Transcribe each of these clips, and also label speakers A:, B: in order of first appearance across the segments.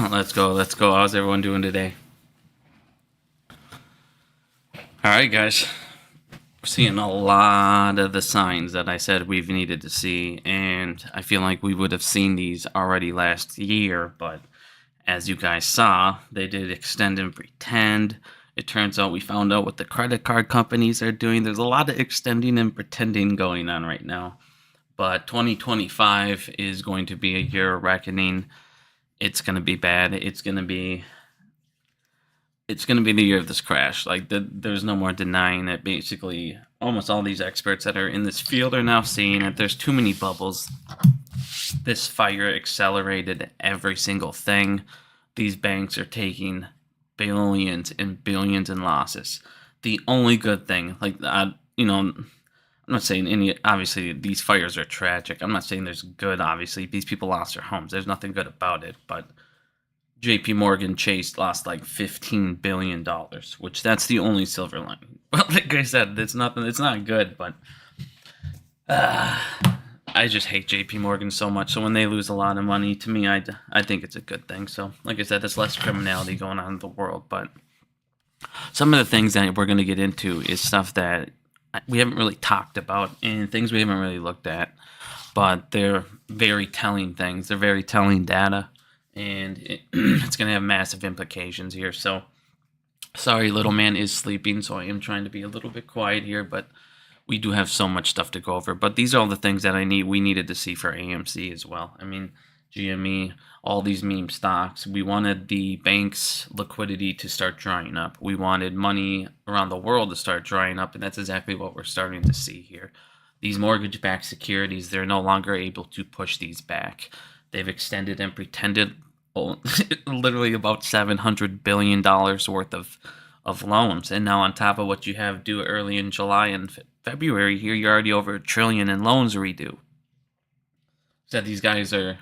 A: Let's go. Let's go. How's everyone doing today? All right, guys. We're seeing a lot of the signs that I said we've needed to see, and I feel like we would have seen these already last year, but as you guys saw, they did extend and pretend. It turns out we found out what the credit card companies are doing. There's a lot of extending and pretending going on right now. But 2025 is going to be a year of reckoning. It's going to be bad. It's going to be the year of this crash. There's no more denying it. Basically, almost all these experts that are in this field are now saying that there's too many bubbles. This fire accelerated every single thing. These banks are taking billions and billions in losses. The only good thing, I'm not saying obviously these fires are tragic. I'm not saying there's good, obviously. These people lost their homes. There's nothing good about it. But JP Morgan Chase lost like $15 billion, which that's the only silver lining. Well, like I said, it's not good, but I just hate JP Morgan so much. So when they lose a lot of money, to me, I think it's a good thing. So like I said, there's less criminality going on in the world. But some of the things that we're going to get into is stuff that we haven't really talked about and things we haven't really looked at, but they're very telling things. They're very telling data, and it's going to have massive implications here. So sorry, little man is sleeping, so I am trying to be a little bit quiet here, but we do have so much stuff to go over. But these are all the things that we needed to see for AMC as well. I mean, GME, all these meme stocks. We wanted the banks' liquidity to start drying up. We wanted money around the world to start drying up, and that's exactly what we're starting to see here. These mortgage-backed securities, they're no longer able to push these back. They've extended and pretended literally about $700 billion worth of loans. And now on top of what you have due early in July and February here, you're already over $1 trillion in loans redo. So these guys are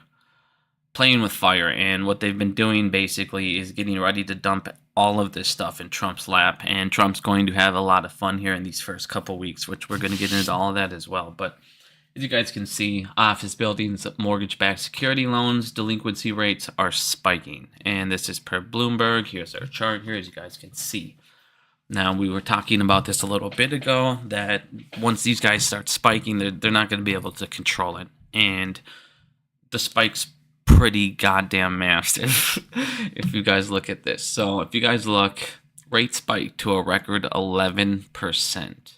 A: playing with fire, and what they've been doing basically is getting ready to dump all of this stuff in Trump's lap, and Trump's going to have a lot of fun here in these first couple weeks, which we're going to get into all of that as well. But as you guys can see, office buildings, mortgage-backed security loans, delinquency rates are spiking, and this is per Bloomberg. Here's our chart here, as you guys can see. Now, we were talking about this a little bit ago, that once these guys start spiking, they're not going to be able to control it, and the spike's pretty goddamn massive if you guys look at this. So if you guys look, rates spiked to a record 11%,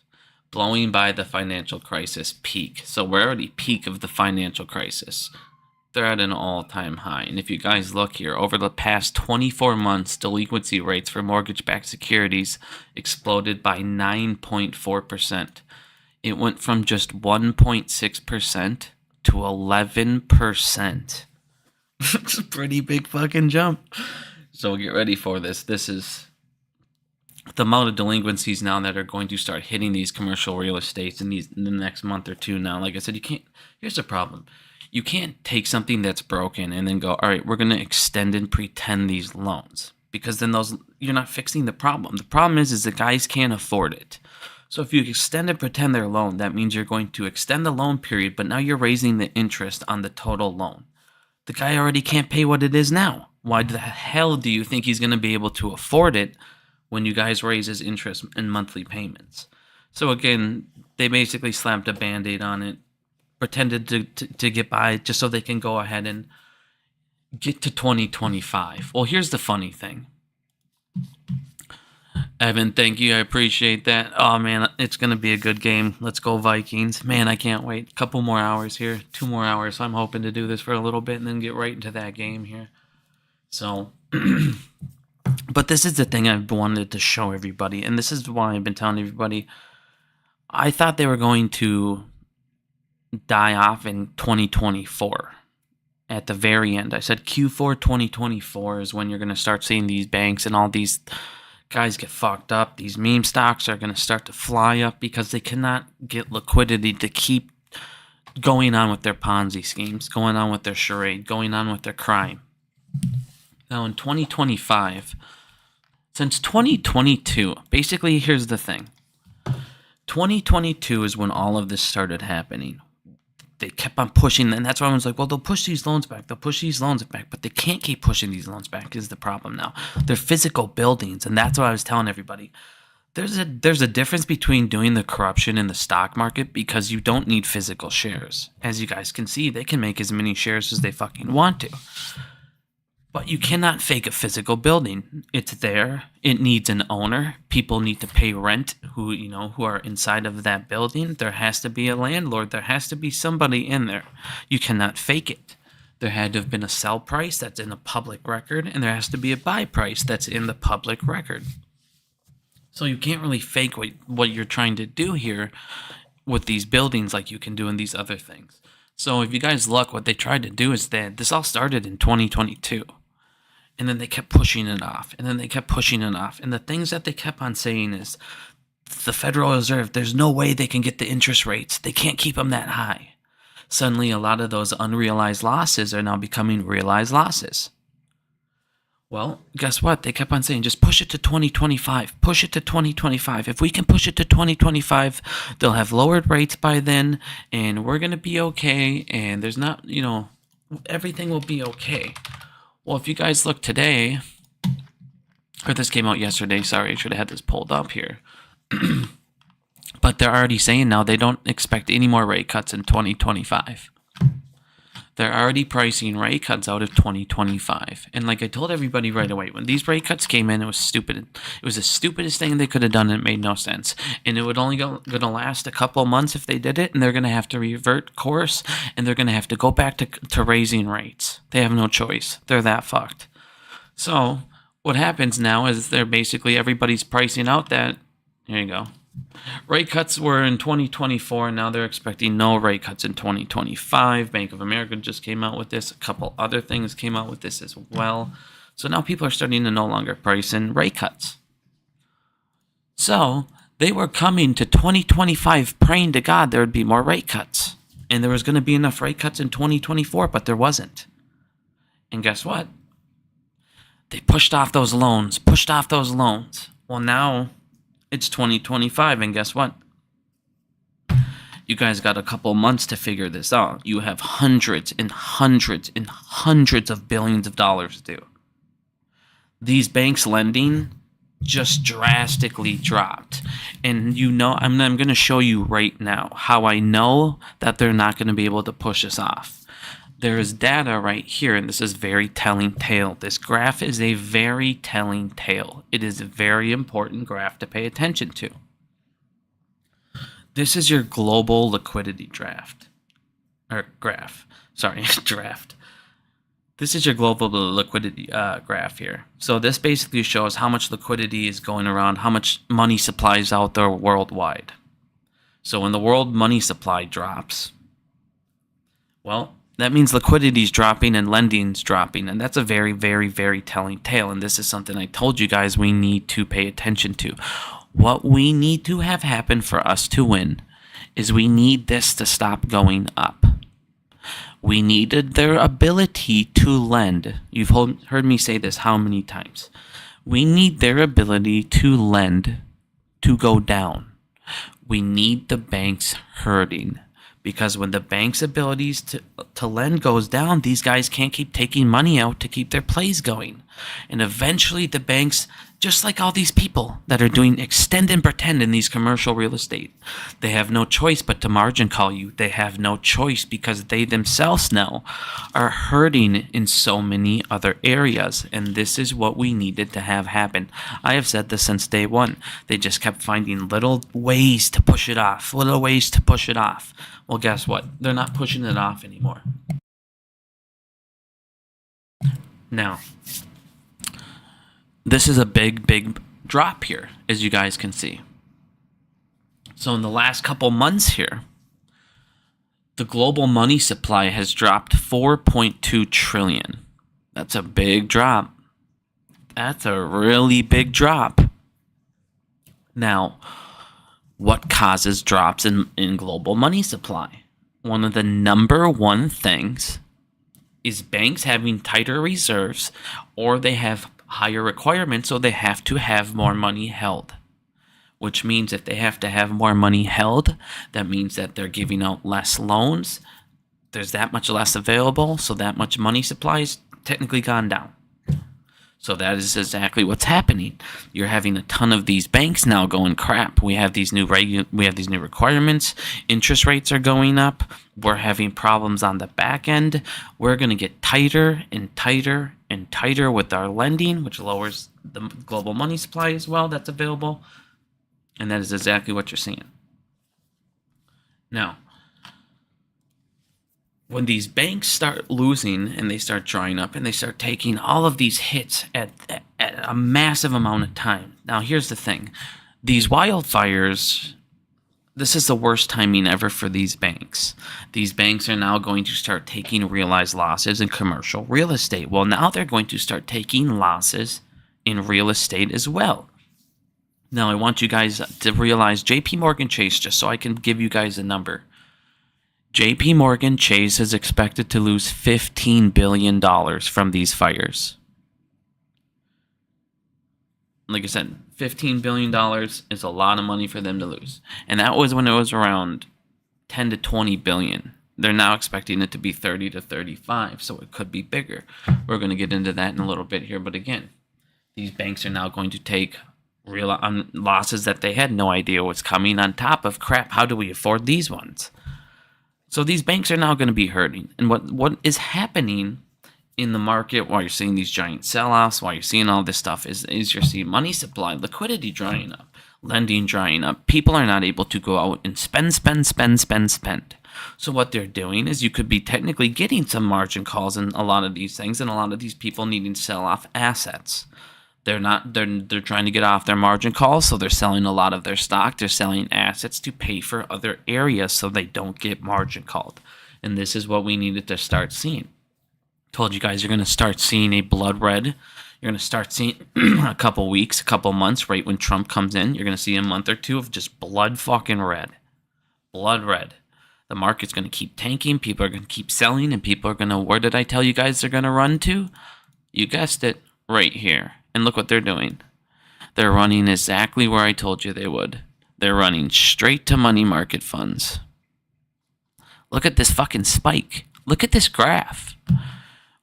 A: blowing by the financial crisis peak. So we're already peak of the financial crisis. They're at an all-time high. And if you guys look here, over the past 24 months, delinquency rates for mortgage-backed securities exploded by 9.4%. It went from just 1.6% to 11%. It's a pretty big fucking jump. So get ready for this. This is the amount of delinquencies now that are going to start hitting these commercial real estates in the next month or two now. Like I said, here's the problem. You can't take something that's broken and then go, all right, we're going to extend and pretend these loans, because then you're not fixing the problem. The problem is the guys can't afford it. So if you extend and pretend their loan, that means you're going to extend the loan period, but now you're raising the interest on the total loan. The guy already can't pay what it is now. Why the hell do you think he's going to be able to afford it when you guys raise his interest and monthly payments? So again, they basically slapped a Band-Aid on it, pretended to get by just so they can go ahead and get to 2025. Well, here's the funny thing. Evan, thank you. I appreciate that. Oh, man, it's going to be a good game. Let's go Vikings. Man, I can't wait. A couple more hours here. 2 more hours. I'm hoping to do this for a little bit and then get right into that game here. So, but this is the thing I've wanted to show everybody, and this is why I've been telling everybody. I thought they were going to die off in 2024. At the very end, I said Q4 2024 is when you're going to start seeing these banks and all these guys get fucked up. These meme stocks are going to start to fly up because they cannot get liquidity to keep going on with their Ponzi schemes, going on with their charade, going on with their crime. Now in 2025, since 2022, basically here's the thing. 2022 is when all of this started happening. they kept on pushing, and that's why I was like, well, they'll push these loans back. They'll push these loans back, but they can't keep pushing these loans back is the problem now. They're physical buildings, and that's what I was telling everybody. There's a difference between doing the corruption in the stock market because you don't need physical shares. As you guys can see, they can make as many shares as they fucking want to. But you cannot fake a physical building. It's there. It needs an owner. People need to pay rent who are inside of that building. There has to be a landlord. There has to be somebody in there. You cannot fake it. There had to have been a sell price that's in the public record, and there has to be a buy price that's in the public record. So you can't really fake what you're trying to do here with these buildings like you can do in these other things. So if you guys look, what they tried to do is that this all started in 2022. And then they kept pushing it off. And then they kept pushing it off. And the things that they kept on saying is the Federal Reserve, there's no way they can get the interest rates. They can't keep them that high. Suddenly, a lot of those unrealized losses are now becoming realized losses. Well, guess what? They kept on saying, just push it to 2025. Push it to 2025. If we can push it to 2025, they'll have lowered rates by then, and we're going to be okay, and there's not, everything will be okay. Well, if you guys look today, or this came out yesterday, sorry, I should have had this pulled up here. But they're already saying now they don't expect any more rate cuts in 2025. They're already pricing rate cuts out of 2025. And like I told everybody right away, when these rate cuts came in, it was stupid. It was the stupidest thing they could have done, and it made no sense. And it would only going to last a couple of months if they did it, and they're going to have to revert course, and they're going to have to go back to raising rates. They have no choice. They're that fucked. So what happens now is they're basically, everybody's pricing out that, here you go. Rate cuts were in 2024, and now they're expecting no rate cuts in 2025. Bank of America just came out with this. A couple other things came out with this as well. So now people are starting to no longer price in rate cuts. So they were coming to 2025 praying to God there would be more rate cuts. And there was going to be enough rate cuts in 2024, but there wasn't. And guess what? They pushed off those loans. Well, now it's 2025, and guess what? You guys got a couple months to figure this out. You have hundreds and hundreds and hundreds of billions of dollars due. These banks lending just drastically dropped. And I'm going to show you right now how I know that they're not going to be able to push this off. There is data right here, and this is very telling tale. This graph is a very telling tale. It is a very important graph to pay attention to. This is your global liquidity draft. Draft. This is your global liquidity graph here. So this basically shows how much liquidity is going around, how much money supply is out there worldwide. So when the world money supply drops, well, that means liquidity is dropping and lending is dropping. And that's a very, very, very telling tale. And this is something I told you guys we need to pay attention to. What we need to have happen for us to win is we need this to stop going up. We needed their ability to lend. You've heard me say this how many times? We need their ability to lend to go down. We need the banks hurting. Because when the bank's abilities to lend goes down, these guys can't keep taking money out to keep their plays going. And eventually the banks, just like all these people that are doing extend and pretend in these commercial real estate, they have no choice but to margin call you. They have no choice because they themselves now are hurting in so many other areas. And this is what we needed to have happen. I have said this since day one. They just kept finding little ways to push it off. Well, guess what? They're not pushing it off anymore. Now, this is a big, big drop here, as you guys can see. So in the last couple months here, the global money supply has dropped 4.2 trillion. That's a big drop. That's a really big drop. Now, what causes drops in global money supply? One of the number one things is banks having tighter reserves, or they have higher requirements, so they have to have more money held. Which means if they have to have more money held, that means that they're giving out less loans. there's that much less available, so that much money supply is technically gone down. So that is exactly what's happening. You're having a ton of these banks now going, crap. We have these new requirements. Interest rates are going up. We're having problems on the back end. We're going to get tighter and tighter and tighter with our lending, which lowers the global money supply as well that's available. And that is exactly what you're seeing. Now, when these banks start losing and they start drying up and they start taking all of these hits at a massive amount of time. Now, here's the thing. These wildfires, this is the worst timing ever for these banks. These banks are now going to start taking realized losses in commercial real estate. Well, now they're going to start taking losses in real estate as well. Now, I want you guys to realize JP Morgan Chase, just so I can give you guys a number. JP Morgan Chase is expected to lose $15 billion from these fires. Like I said, $15 billion is a lot of money for them to lose. And that was when it was around 10 to 20 billion. They're now expecting it to be 30 to 35, so it could be bigger. We're going to get into that in a little bit here. But again, these banks are now going to take real losses that they had no idea was coming on top of, crap, how do we afford these ones? So these banks are now going to be hurting. And what is happening in the market while you're seeing these giant sell-offs, while you're seeing all this stuff, is you're seeing money supply, liquidity drying up, lending drying up. People are not able to go out and spend. So what they're doing is you could be technically getting some margin calls in a lot of these things, and a lot of these people needing to sell off assets. They're trying to get off their margin calls, so they're selling a lot of their stock. They're selling assets to pay for other areas so they don't get margin called. And this is what we needed to start seeing. Told you guys you're going to start seeing a blood red. You're going to start seeing a couple weeks, a couple months, right when Trump comes in. You're going to see a month or two of just blood fucking red. Blood red. The market's going to keep tanking. People are going to keep selling, and people are going to, where did I tell you guys they're going to run to? You guessed it, right here. And look what they're doing. They're running exactly where I told you they would. They're running straight to money market funds. Look at this fucking spike. Look at this graph.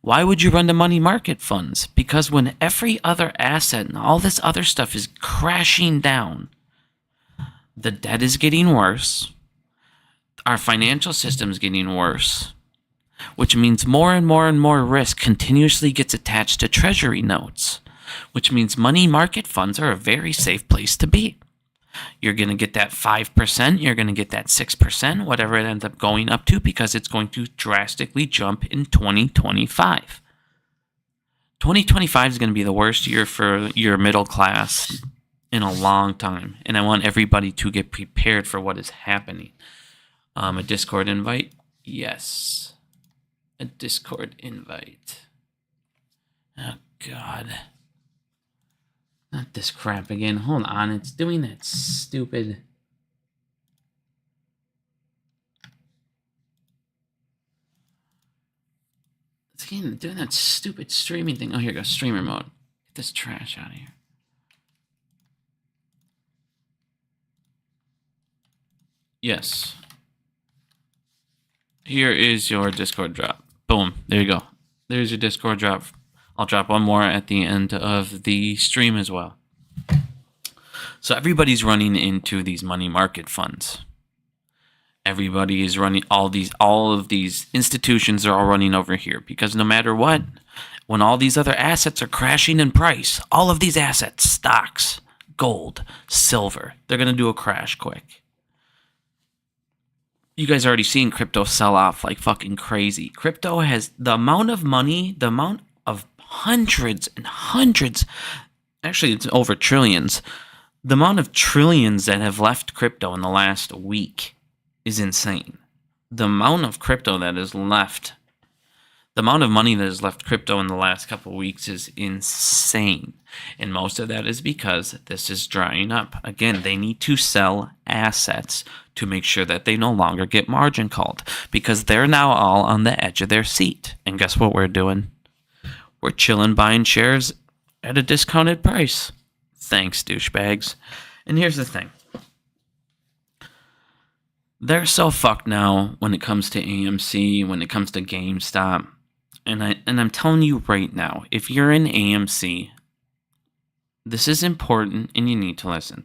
A: Why would you run to money market funds? Because when every other asset and all this other stuff is crashing down, the debt is getting worse. Our financial system is getting worse, which means more and more and more risk continuously gets attached to treasury notes, which means money market funds are a very safe place to be. You're going to get that 5%, you're going to get that 6%, whatever it ends up going up to, because it's going to drastically jump in 2025. 2025 is going to be the worst year for your middle class in a long time, and I want everybody to get prepared for what is happening. A Discord invite? Yes. A Discord invite. Oh, God. Not this crap again. Hold on. It's doing that stupid... It's again doing that stupid streaming thing. Oh, here goes streamer mode. Get this trash out of here. Yes. Here is your Discord drop. Boom. There you go. There's your Discord drop. I'll drop one more at the end of the stream as well. So everybody's running into these money market funds. Everybody is running all of these institutions are all running over here, because no matter what, when all these other assets are crashing in price, all of these assets, stocks, gold, silver, they're going to do a crash quick. You guys are already seeing crypto sell off like fucking crazy. Crypto has the amount of money, the amount of hundreds and hundreds, actually it's over trillions. The amount of trillions that have left crypto in the last week is insane. The amount of crypto that is left, the amount of money that has left crypto in the last couple of weeks is insane. And most of that is because this is drying up. Again, they need to sell assets to make sure that they no longer get margin called, because they're now all on the edge of their seat. And guess what we're doing? We're chilling buying shares at a discounted price. Thanks, douchebags. And here's the thing. They're so fucked now when it comes to AMC, when it comes to GameStop. And I'm telling you right now, if you're in AMC, this is important and you need to listen.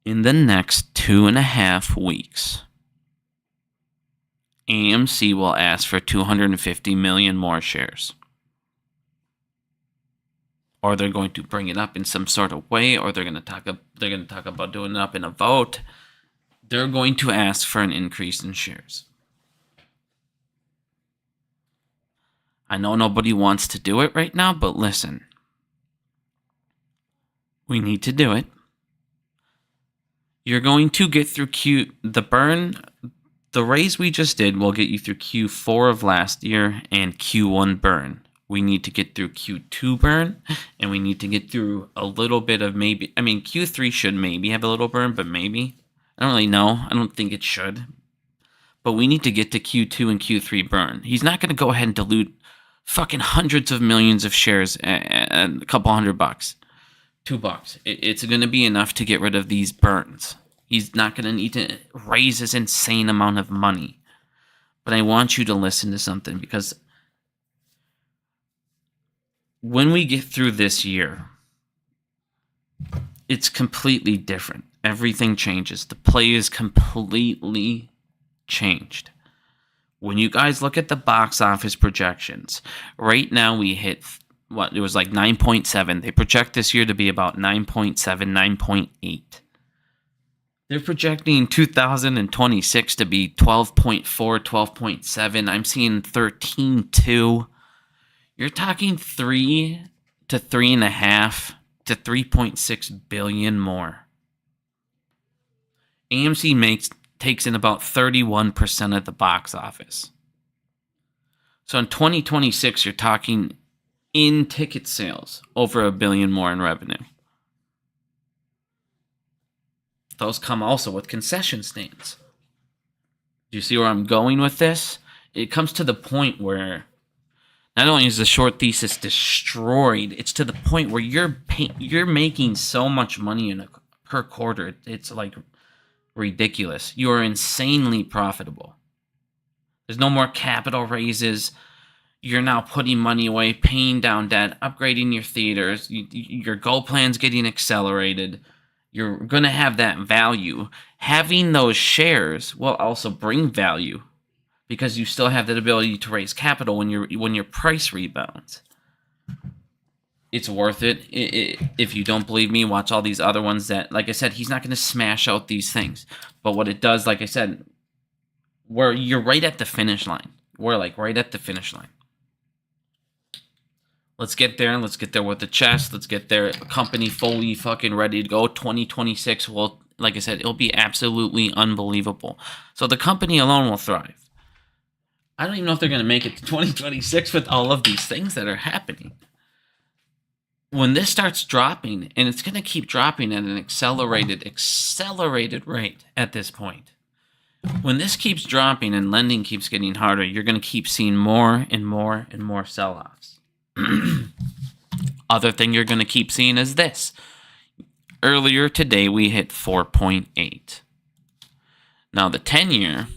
A: In the next 2.5 weeks, AMC will ask for 250 million more shares. Or they're going to bring it up in some sort of way, or they're going to talk about doing it up in a vote. They're going to ask for an increase in shares. I know nobody wants to do it right now, but listen. We need to do it. You're going to get through the raise we just did will get you through Q4 of last year and Q1 burn. We need to get through Q2 burn, and we need to get through a little bit of Q3 should maybe have a little burn, but maybe. I don't really know. I don't think it should. But we need to get to Q2 and Q3 burn. He's not going to go ahead and dilute fucking hundreds of millions of shares at a couple $100. $2. It's going to be enough to get rid of these burns. He's not going to need to raise this insane amount of money. But I want you to listen to something, because when we get through this year, it's completely different. Everything changes. The play is completely changed. When you guys look at the box office projections, right now we hit, it was like 9.7. They project this year to be about 9.7, 9.8. They're projecting 2026 to be 12.4, 12.7. I'm seeing 13.2. You're talking 3 to 3.5 to 3.6 billion more. AMC takes in about 31% of the box office. So in 2026, you're talking in ticket sales over $1 billion more in revenue. Those come also with concession stands. Do you see where I'm going with this? It comes to the point where not only is the short thesis destroyed, it's to the point where you're making so much money per quarter. It's like ridiculous. You are insanely profitable. There's no more capital raises. You're now putting money away, paying down debt, upgrading your theaters. Your goal plan's getting accelerated. You're going to have that value. Having those shares will also bring value, because you still have that ability to raise capital when your price rebounds. It's worth it. If you don't believe me, watch all these other ones that, like I said, he's not going to smash out these things. But what it does, like I said, you're right at the finish line. We're like right at the finish line. Let's get there. Let's get there with the chest. Let's get there. Company fully fucking ready to go. 2026 will, like I said, it'll be absolutely unbelievable. So the company alone will thrive. I don't even know if they're going to make it to 2026 with all of these things that are happening. When this starts dropping, and it's going to keep dropping at an accelerated rate at this point. When this keeps dropping and lending keeps getting harder, you're going to keep seeing more and more and more sell-offs. Other thing you're going to keep seeing is this. Earlier today, we hit 4.8. Now, the 10-year,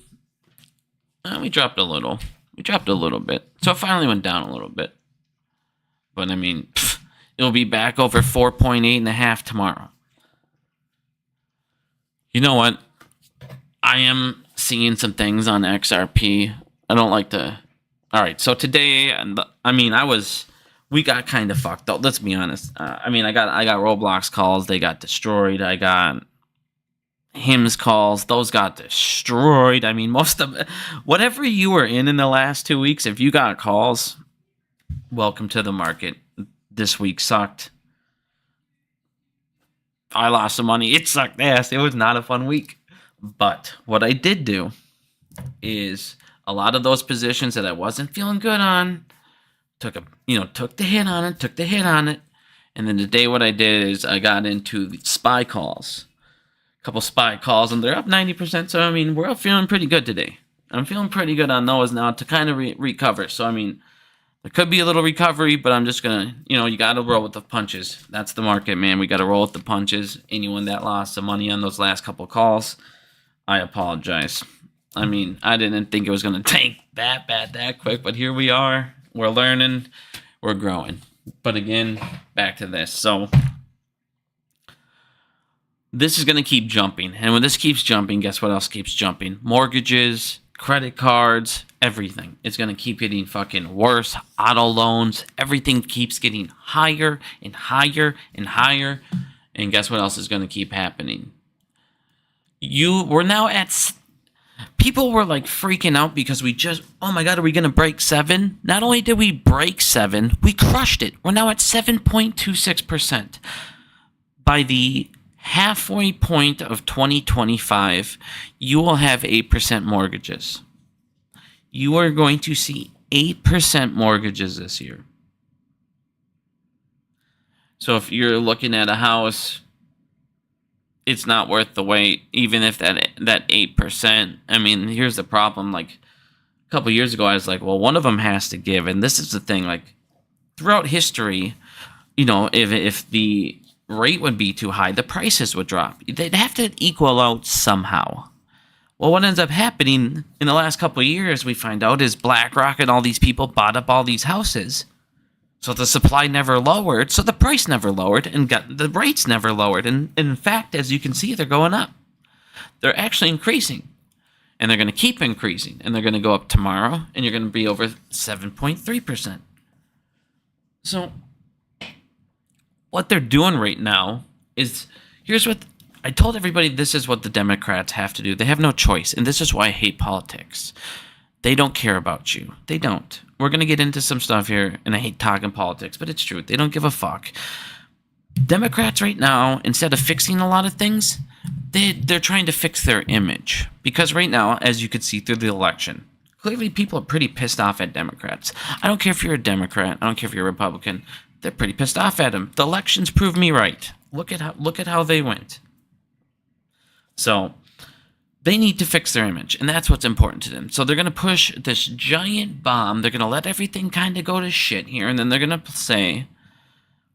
A: we dropped a little. We dropped a little bit. So it finally went down a little bit. But, I mean, it'll be back over 4.8.5 tomorrow. You know what? I am seeing some things on XRP. I don't like to... All right, so today, we got kind of fucked up. Let's be honest. I got Roblox calls. They got destroyed. I got HIMS calls. Those got destroyed. I mean, most of it, whatever you were in the last 2 weeks, if you got calls, welcome to the market. This week sucked. I lost some money. It sucked ass. It was not a fun week. But what I did do is a lot of those positions that I wasn't feeling good on, took the hit on it. And then today what I did is I got into the SPY calls. A couple SPY calls, and they're up 90%. So, I mean, we're all feeling pretty good today. I'm feeling pretty good on those now to kind of recover. So, I mean, there could be a little recovery, but I'm just going to, you got to roll with the punches. That's the market, man. We got to roll with the punches. Anyone that lost some money on those last couple calls, I apologize. I mean, I didn't think it was going to take that bad that quick, but here we are. We're learning. We're growing. But again, back to this. So this is going to keep jumping. And when this keeps jumping, guess what else keeps jumping? Mortgages, credit cards, everything. It's going to keep getting fucking worse. Auto loans, everything keeps getting higher and higher and higher. And guess what else is going to keep happening? We're now at... People were like freaking out because we just... Oh my God, are we going to break 7? Not only did we break 7, we crushed it. We're now at 7.26%. By the halfway point of 2025, you will have 8% mortgages. You are going to see 8% mortgages this year. So if you're looking at a house, it's not worth the wait, even if that 8%. I mean, here's the problem. Like a couple years ago, I was like, well, one of them has to give. And this is the thing, like throughout history, you know, if the rate would be too high, the prices would drop. They'd have to equal out somehow. Well, what ends up happening in the last couple of years, we find out, is BlackRock and all these people bought up all these houses. So the supply never lowered, so the price never lowered, and the rates never lowered. And in fact, as you can see, they're going up. They're actually increasing. And they're going to keep increasing. And they're going to go up tomorrow, and you're going to be over 7.3%. So what they're doing right now is, here's what... I told everybody this is what the Democrats have to do. They have no choice, and this is why I hate politics. They don't care about you. They don't. We're going to get into some stuff here, and I hate talking politics, but it's true. They don't give a fuck. Democrats right now, instead of fixing a lot of things, they're trying to fix their image. Because right now, as you could see through the election, clearly people are pretty pissed off at Democrats. I don't care if you're a Democrat. I don't care if you're a Republican. They're pretty pissed off at them. The elections proved me right. Look at how they went. So they need to fix their image, and that's what's important to them. So they're going to push this giant bomb. They're going to let everything kind of go to shit here, and then they're going to say,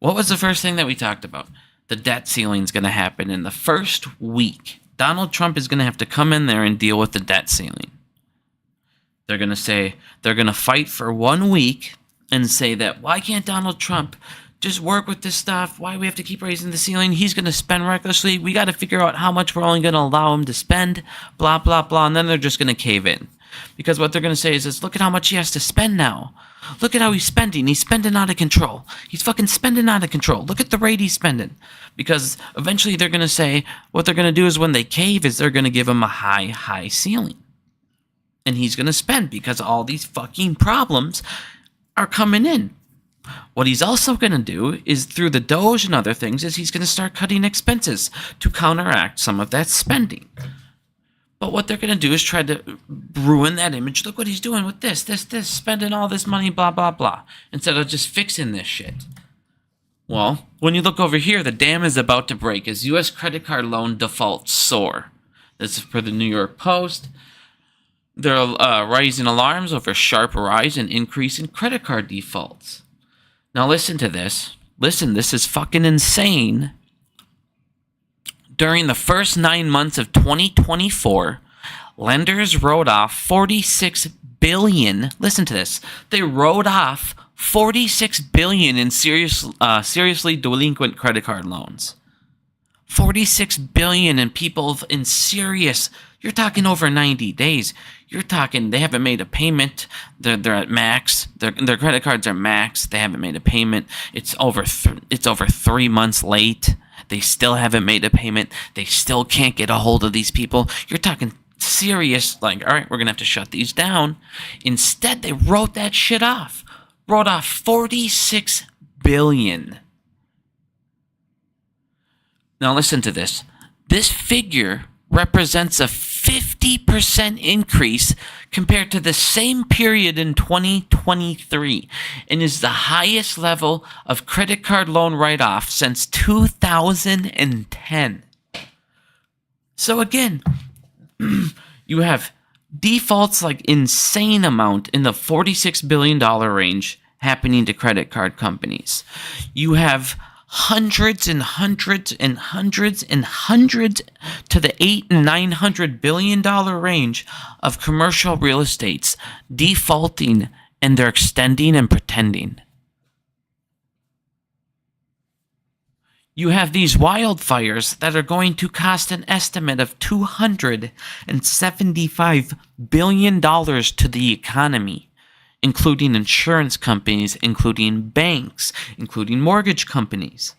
A: what was the first thing that we talked about? The debt ceiling is going to happen in the first week. Donald Trump is going to have to come in there and deal with the debt ceiling. They're going to say, they're going to fight for 1 week and say that, why can't Donald Trump just work with this stuff? Why do we have to keep raising the ceiling? He's going to spend recklessly. We got to figure out how much we're only going to allow him to spend, blah, blah, blah. And then they're just going to cave in. Because what they're going to say is, look at how much he has to spend now. Look at how he's spending. He's spending out of control. He's fucking spending out of control. Look at the rate he's spending. Because eventually they're going to say, what they're going to do is when they cave is they're going to give him a high ceiling. And he's going to spend because all these fucking problems are coming in. What he's also going to do is, through the Doge and other things, is he's going to start cutting expenses to counteract some of that spending. But what they're going to do is try to ruin that image. Look what he's doing with this, spending all this money, blah, blah, blah, instead of just fixing this shit. Well, when you look over here, the dam is about to break as U.S. credit card loan defaults soar. This is per the New York Post. There are rising alarms over sharp rise and increase in credit card defaults. Now listen to this. Listen, this is fucking insane. During the first 9 months of 2024, lenders wrote off $46 billion. Listen to this. They wrote off $46 billion in seriously delinquent credit card loans. $46 billion in people in serious. You're talking over 90 days. You're talking they haven't made a payment. They're at max. Their credit cards are max. They haven't made a payment. It's over 3 months late. They still haven't made a payment. They still can't get a hold of these people. You're talking serious, like, all right, we're going to have to shut these down. Instead, they wrote that shit off. Wrote off $46 billion. Now listen to this. This figure represents a 50% increase compared to the same period in 2023 and is the highest level of credit card loan write-off since 2010. So again, you have defaults like insane amount in the $46 billion range happening to credit card companies. You have hundreds and hundreds and hundreds and hundreds to the $800-900 billion range of commercial real estates defaulting, and they're extending and pretending. You have these wildfires that are going to cost an estimate of $275 billion to the economy, including insurance companies, including banks, including mortgage companies.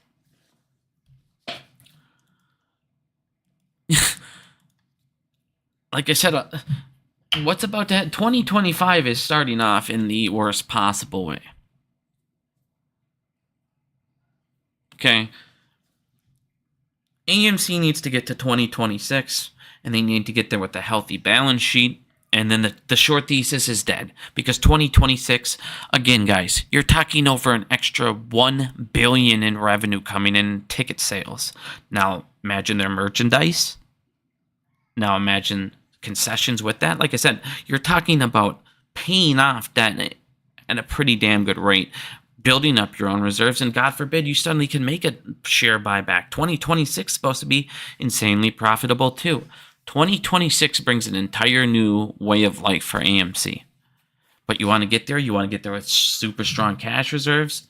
A: Like I said, what's about to happen? 2025 is starting off in the worst possible way. Okay. AMC needs to get to 2026, and they need to get there with a healthy balance sheet. And then the short thesis is dead, because 2026, again, guys, you're talking over an extra $1 billion in revenue coming in ticket sales. Now, imagine their merchandise. Now, imagine concessions with that. Like I said, you're talking about paying off debt at a pretty damn good rate, building up your own reserves, and God forbid you suddenly can make a share buyback. 2026 is supposed to be insanely profitable too. 2026 brings an entire new way of life for AMC. But you want to get there? You want to get there with super strong cash reserves?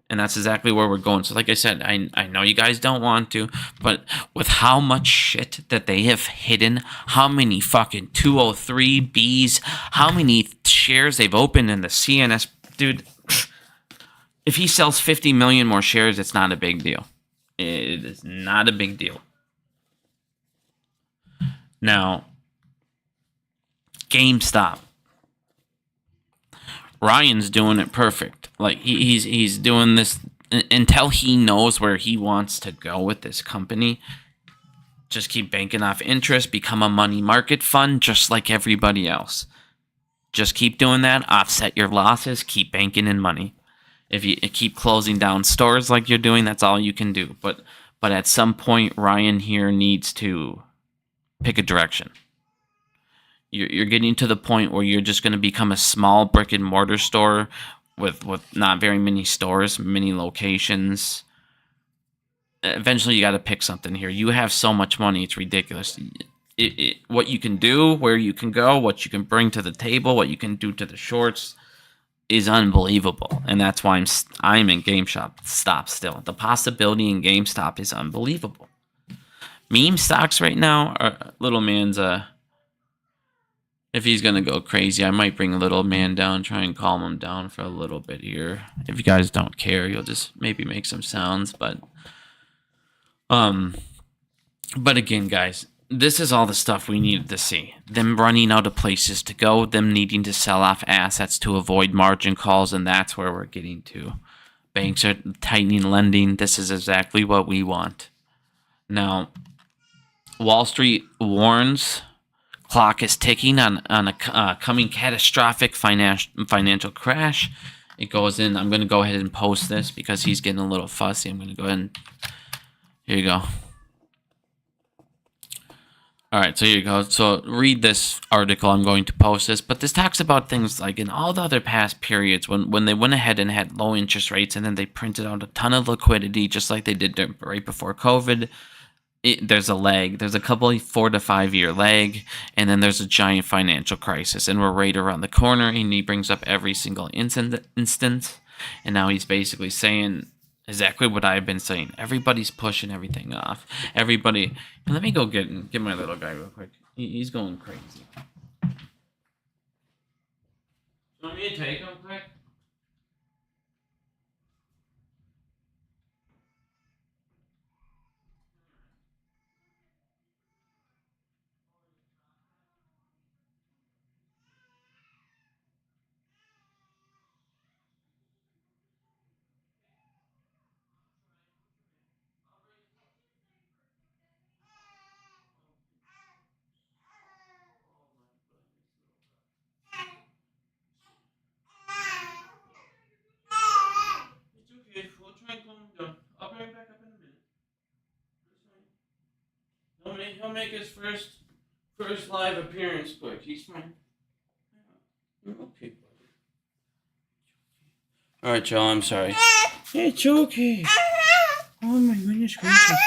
A: And that's exactly where we're going. So like I said, I know you guys don't want to, but with how much shit that they have hidden, how many fucking 203Bs, how many shares they've opened in the CNS, dude, if he sells 50 million more shares, it's not a big deal. It is not a big deal. Now, GameStop. Ryan's doing it perfect. Like he's doing this until he knows where he wants to go with this company. Just keep banking off interest, become a money market fund just like everybody else. Just keep doing that, offset your losses, keep banking in money. If you keep closing down stores like you're doing, that's all you can do. But at some point, Ryan here needs to pick a direction. You're getting to the point where you're just going to become a small brick and mortar store with not very many stores, many locations. Eventually, you got to pick something here. You have so much money, it's ridiculous. What you can do, where you can go, what you can bring to the table, what you can do to the shorts is unbelievable. And that's why I'm in GameStop still. The possibility in GameStop is unbelievable. Meme stocks right now are little man's if he's gonna go crazy, I might bring little man down, try and calm him down for a little bit here. If you guys don't care, you'll just maybe make some sounds, but again, guys, this is all the stuff we needed to see. Them running out of places to go, them needing to sell off assets to avoid margin calls, and that's where we're getting to. Banks are tightening lending. This is exactly what we want. Now, Wall Street warns clock is ticking on a coming catastrophic financial crash. It goes in. I'm going to go ahead and post this because he's getting a little fussy. I'm going to go ahead and... Here you go. All right, so here you go. So read this article. I'm going to post this. But this talks about things like in all the other past periods when they went ahead and had low interest rates and then they printed out a ton of liquidity just like they did right before COVID. There's a lag. There's a couple 4 to 5 year lag, and then there's a giant financial crisis, and we're right around the corner. And he brings up every single instance, and now he's basically saying exactly what I've been saying. Everybody's pushing everything off. Everybody. And let me go get my little guy real quick. He's going crazy. You want me to take him quick? It's okay. We'll try and calm him down. I'll bring him back up in a minute. He'll make his first live appearance quick. He's fine. You're okay, buddy. All right, Joe. I'm sorry. It's okay. Oh my goodness gracious.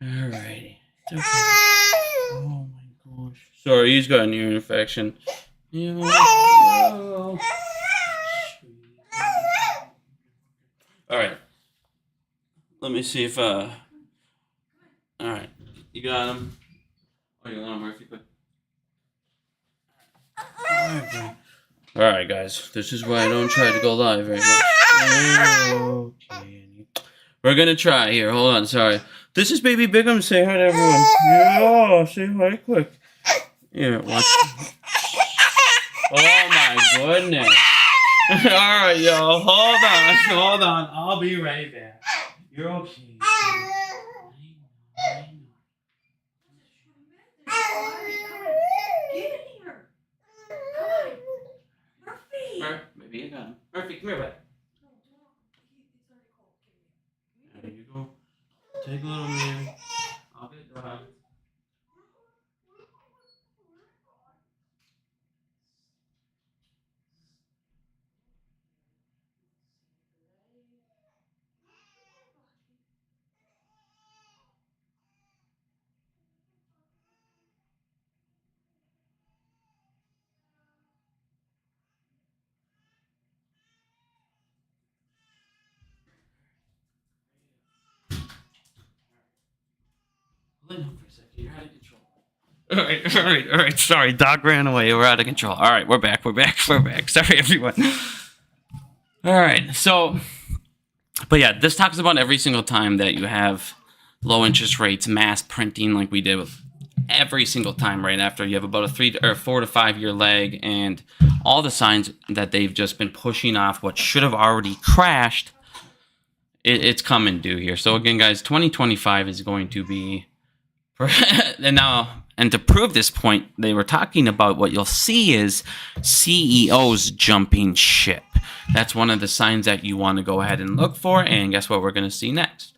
A: Alrighty. Okay. Oh my gosh. Sorry, he's got an ear infection. Yo. Alright. Let me see if alright. You got him. Oh, you want him, Murphy? Alright, guys. This is why I don't try to go live very much. Okay. We're gonna try here. Hold on, sorry. This is Baby Bigum. Say hi to everyone. Yeah, say hi quick. Here, watch. Oh my goodness. Alright, yo. Hold on. I'll be right back. You're okay. Maybe you got him. Murphy, come here, bud. There you go. Take a little man. I'll get dry. Lay down for a second. You're out of control. All right. Sorry, dog ran away. We're out of control. All right, we're back. Sorry, everyone. All right, so, but yeah, this talks about every single time that you have low interest rates, mass printing, like we did with every single time right after you have about a 3 or 4 to 5 year lag, and all the signs that they've just been pushing off what should have already crashed. It's coming due here. So again, guys, 2025 is going to be. And to prove this point, they were talking about what you'll see is CEOs jumping ship. That's one of the signs that you want to go ahead and look for. And guess what we're going to see next?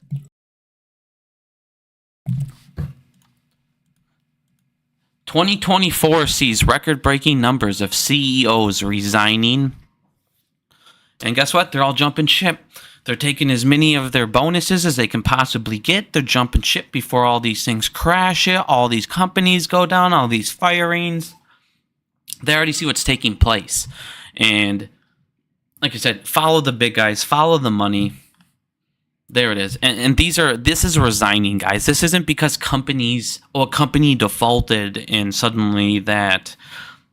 A: "2024 sees record-breaking numbers of CEOs resigning. And guess what? They're all jumping ship. They're taking as many of their bonuses as they can possibly get. They're jumping ship before all these things crash it. All these companies go down, all these firings. They already see what's taking place. And like I said, follow the big guys, follow the money. There it is. And this is resigning, guys. This isn't because a company defaulted and suddenly that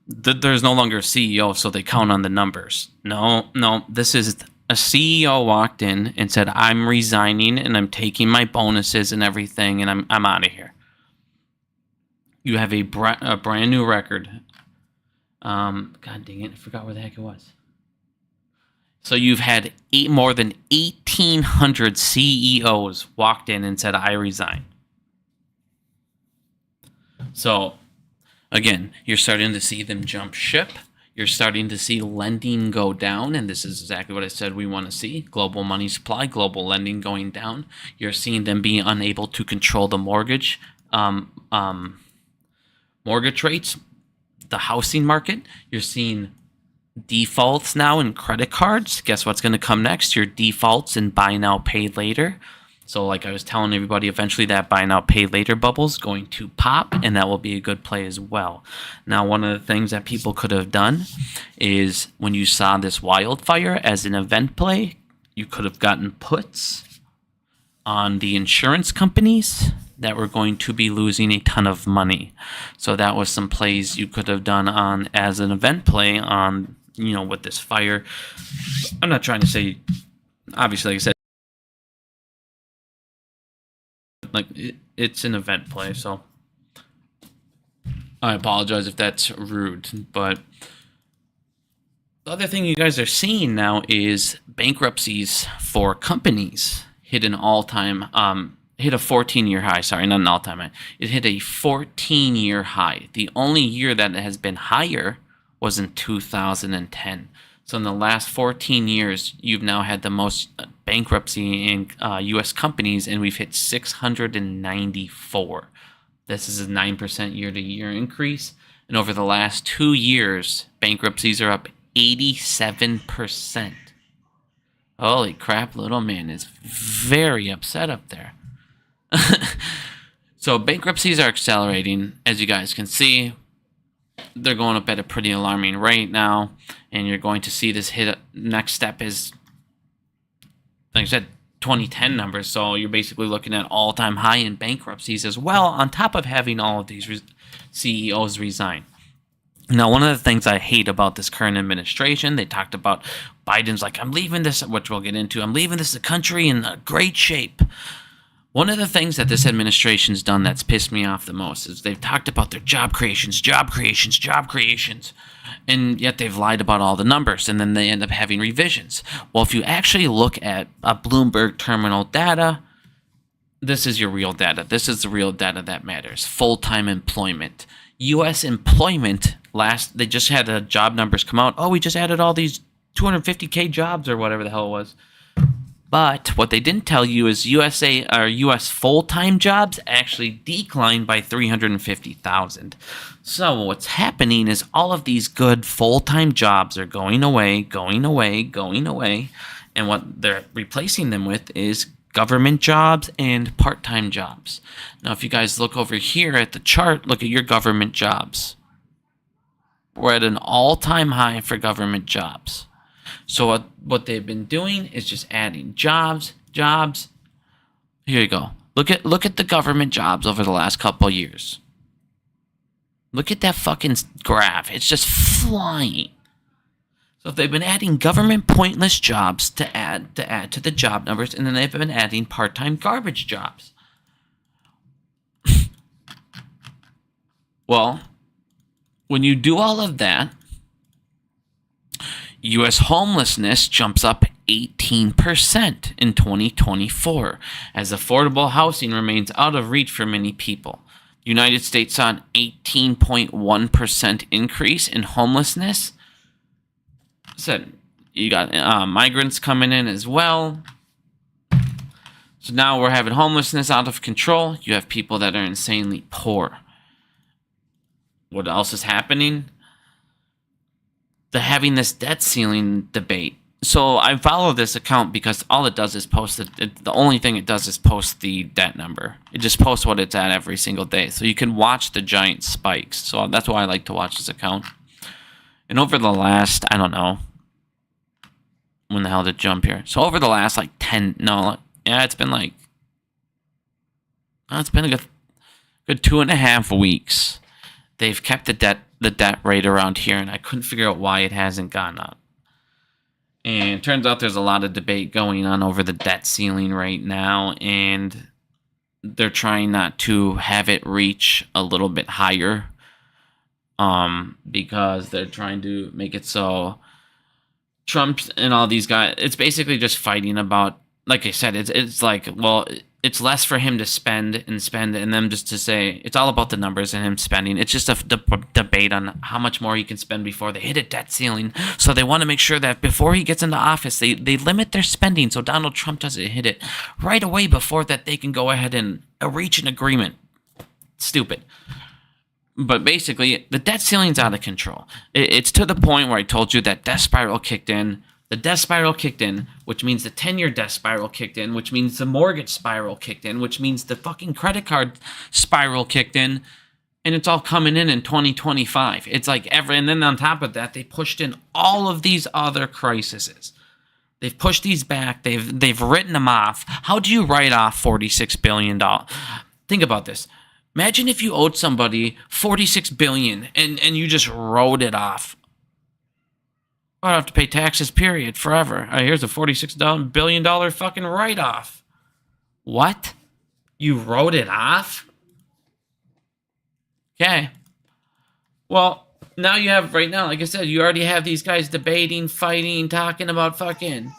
A: there's no longer a CEO, so they count on the numbers. No, this is a CEO walked in and said, "I'm resigning and I'm taking my bonuses and everything, and I'm out of here." You have a brand new record. God dang it, I forgot where the heck it was. So you've had more than 1,800 CEOs walked in and said, "I resign." So again, you're starting to see them jump ship. You're starting to see lending go down, and this is exactly what I said we want to see. Global money supply, global lending going down. You're seeing them being unable to control the mortgage rates, the housing market. You're seeing defaults now in credit cards. Guess what's going to come next? Your defaults in buy now, pay later. So like I was telling everybody, eventually that buy now, pay later bubble is going to pop, and that will be a good play as well. Now, one of the things that people could have done is when you saw this wildfire as an event play, you could have gotten puts on the insurance companies that were going to be losing a ton of money. So that was some plays you could have done on as an event play on, with this fire. I'm not trying to say, obviously, like I said, like it's an event play, so I apologize if that's rude. But the other thing you guys are seeing now is bankruptcies for companies hit an all-time hit a 14-year high. Sorry, not an all-time high. It hit a 14-year high. The only year that it has been higher was in 2010. So in the last 14 years, you've now had the most bankruptcy in U.S. companies, and we've hit 694. This is a 9% year-to-year increase. And over the last 2 years, bankruptcies are up 87%. Holy crap, little man is very upset up there. So bankruptcies are accelerating, as you guys can see. They're going up at a pretty alarming rate now, and you're going to see this hit. Next step is, like I said, 2010 numbers. So you're basically looking at all-time high in bankruptcies as well, on top of having all of these CEOs resign. Now, one of the things I hate about this current administration, they talked about Biden's like, I'm leaving this, which we'll get into, I'm leaving this country in great shape. One of the things that this administration's done that's pissed me off the most is they've talked about their job creations, and yet they've lied about all the numbers, and then they end up having revisions. Well, if you actually look at a Bloomberg terminal data, this is your real data. This is the real data that matters. Full-time employment. U.S. employment, they just had the job numbers come out. Oh, we just added all these 250K jobs or whatever the hell it was. But what they didn't tell you is U.S. full-time jobs actually declined by 350,000. So what's happening is all of these good full-time jobs are going away, and what they're replacing them with is government jobs and part-time jobs. Now, if you guys look over here at the chart, look at your government jobs. We're at an all-time high for government jobs. So what they've been doing is just adding jobs. Here you go. Look at the government jobs over the last couple of years. Look at that fucking graph. It's just flying. So they've been adding government pointless jobs to add to the job numbers, and then they've been adding part-time garbage jobs. Well, when you do all of that, U.S. homelessness jumps up 18% in 2024 as affordable housing remains out of reach for many people. The United States saw an 18.1% increase in homelessness. Said you got migrants coming in as well. So now we're having homelessness out of control. You have people that are insanely poor. What else is happening? They're having this debt ceiling debate. So I follow this account because all it does is post the only thing it does is post the debt number. It just posts what it's at every single day. So you can watch the giant spikes. So that's why I like to watch this account. And over the last, I don't know, when the hell did it jump here? So over the last it's been a good 2.5 weeks. They've kept the debt rate around here, and I couldn't figure out why it hasn't gone up. And it turns out there's a lot of debate going on over the debt ceiling right now, and they're trying not to have it reach a little bit higher, because they're trying to make it so Trump and all these guys, it's basically just fighting about, like I said, it's like, well, it's less for him to spend, and them just to say it's all about the numbers and him spending. It's just a debate on how much more he can spend before they hit a debt ceiling. So they want to make sure that before he gets into office, they limit their spending so Donald Trump doesn't hit it right away before that they can go ahead and reach an agreement. Stupid. But basically, the debt ceiling's out of control. It's to the point where I told you that death spiral kicked in. The death spiral kicked in, which means the 10-year death spiral kicked in, which means the mortgage spiral kicked in, which means the fucking credit card spiral kicked in, and it's all coming in 2025. It's like and then on top of that, they pushed in all of these other crises. They've pushed these back. They've written them off. How do you write off $46 billion? Think about this. Imagine if you owed somebody $46 billion and you just wrote it off. I don't have to pay taxes, period, forever. Here's a $46 billion fucking write-off. What? You wrote it off? Okay. Well, now you have, right now, like I said, you already have these guys debating, fighting, talking about fucking,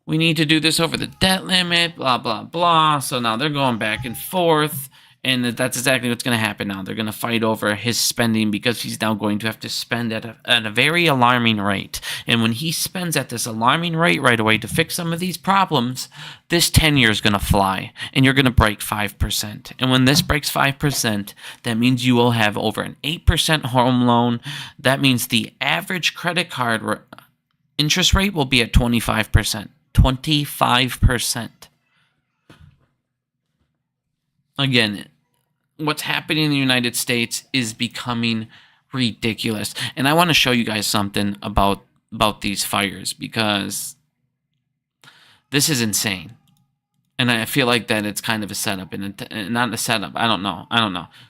A: we need to do this over the debt limit, blah, blah, blah. So now they're going back and forth. And that's exactly what's going to happen now. They're going to fight over his spending because he's now going to have to spend at a very alarming rate. And when he spends at this alarming rate right away to fix some of these problems, this 10-year is going to fly, and you're going to break 5%. And when this breaks 5%, that means you will have over an 8% home loan. That means the average credit card interest rate will be at 25%. 25%. Again, what's happening in the United States is becoming ridiculous. And I want to show you guys something about these fires, because this is insane. And I feel like that it's kind of a setup, and not a setup. I don't know.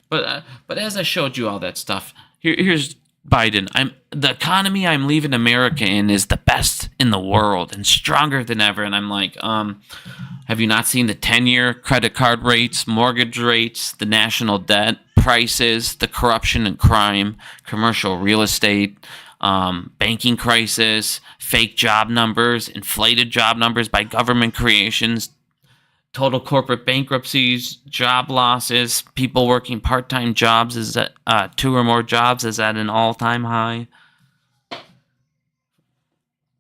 A: But as I showed you all that stuff, here's Biden. The economy I'm leaving America in is the best in the world and stronger than ever. And I'm like, have you not seen the 10-year credit card rates, mortgage rates, the national debt prices, the corruption and crime, commercial real estate, banking crisis, fake job numbers, inflated job numbers by government creations, total corporate bankruptcies, job losses, people working part-time jobs is at 2 or more jobs is at an all-time high.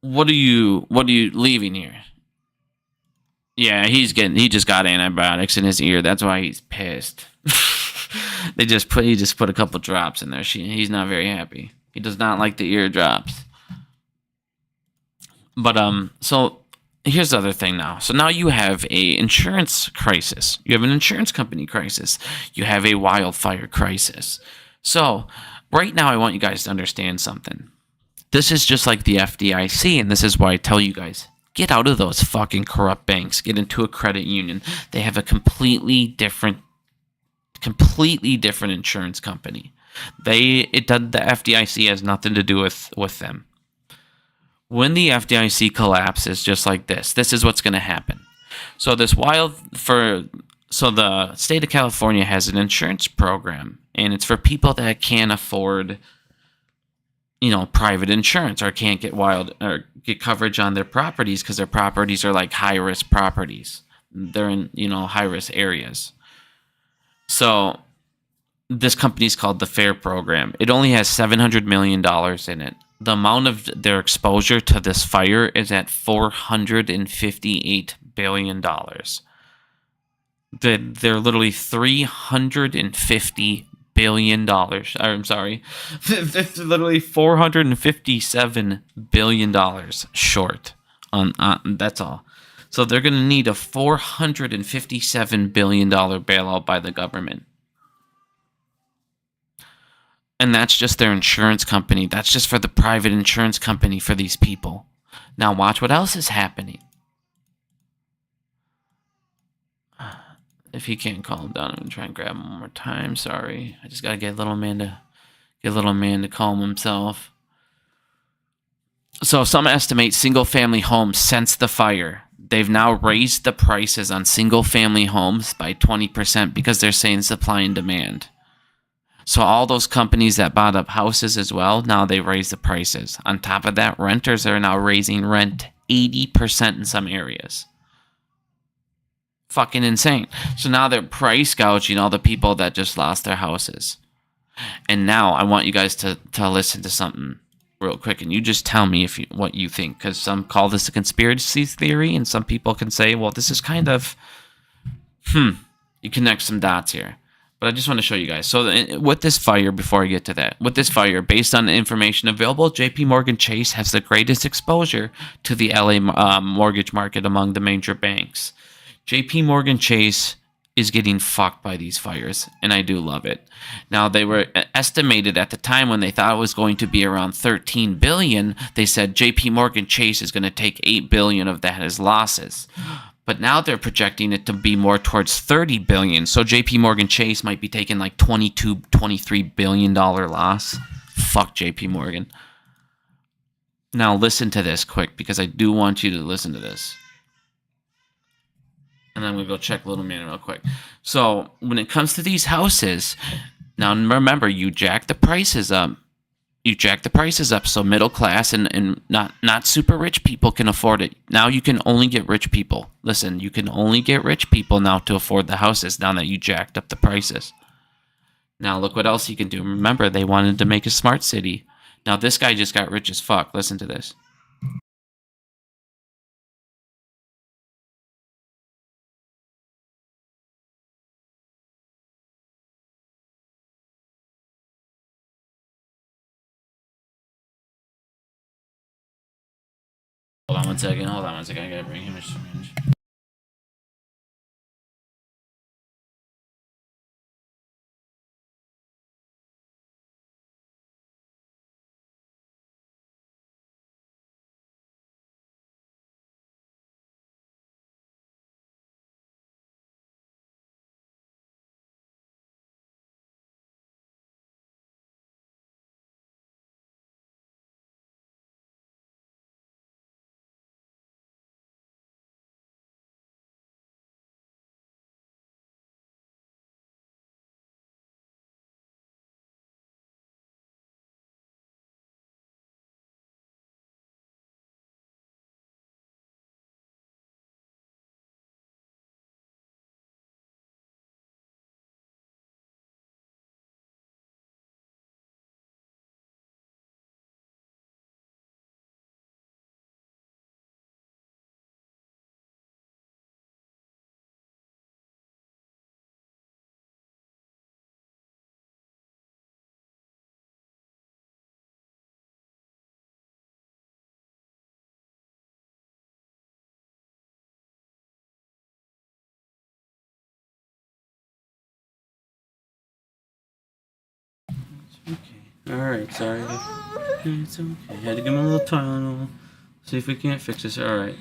A: What are you leaving here? Yeah, he just got antibiotics in his ear. That's why he's pissed. He just put a couple drops in there. He's not very happy. He does not like the ear drops. But so here's the other thing now. So now you have a insurance crisis. You have an insurance company crisis. You have a wildfire crisis. So right now I want you guys to understand something. This is just like the FDIC, and this is why I tell you guys, get out of those fucking corrupt banks. Get into a credit union. They have a completely different insurance company. The FDIC has nothing to do with them. When the FDIC collapses, just like this is what's going to happen. So the state of California has an insurance program, and it's for people that can't afford, private insurance, or can't get coverage on their properties because their properties are like high risk properties. They're in high risk areas. So this company's called the FAIR program. It only has $700 million in it. The amount of their exposure to this fire is at $458 billion. They're literally $350 billion. I'm sorry. They're literally $457 billion short on that's all. So they're going to need a $457 billion bailout by the government. And that's just their insurance company. That's just for the private insurance company for these people. Now watch what else is happening. If he can't calm down, I'm going to try and grab him one more time. Sorry. I just got to get little man to calm himself. So some estimate single-family homes since the fire. They've now raised the prices on single-family homes by 20% because they're saying supply and demand. So all those companies that bought up houses as well, now they raise the prices. On top of that, renters are now raising rent 80% in some areas. Fucking insane. So now they're price gouging all the people that just lost their houses. And now I want you guys to listen to something real quick, and you just tell me what you think, because some call this a conspiracy theory, and some people can say, well, this is kind of, you connect some dots here. But I just want to show you guys. So with this fire, before I get to that, with this fire, based on the information available, JP Morgan Chase has the greatest exposure to the LA mortgage market among the major banks. JP Morgan Chase is getting fucked by these fires, and I do love it. Now, they were estimated at the time when they thought it was going to be around $13 billion. They said JP Morgan Chase is going to take $8 billion of that as losses. But now they're projecting it to be more towards $30 billion. So JP Morgan Chase might be taking like $23 billion loss. Fuck JP Morgan. Now listen to this quick, because I do want you to listen to this. And I'm going to go check Little Man real quick. So when it comes to these houses, now remember, you jack the prices up. So middle class and not super rich people can afford it. Now you can only get rich people. Listen, you can only get rich people now to afford the houses now that you jacked up the prices. Now look what else you can do. Remember, they wanted to make a smart city. Now this guy just got rich as fuck. Listen to this. Hold on one second. Hold on one second. I gotta bring him a syringe. Okay. Alright, sorry. It's okay. Had to give him a little Tylenol. See if we can't fix this. Alright.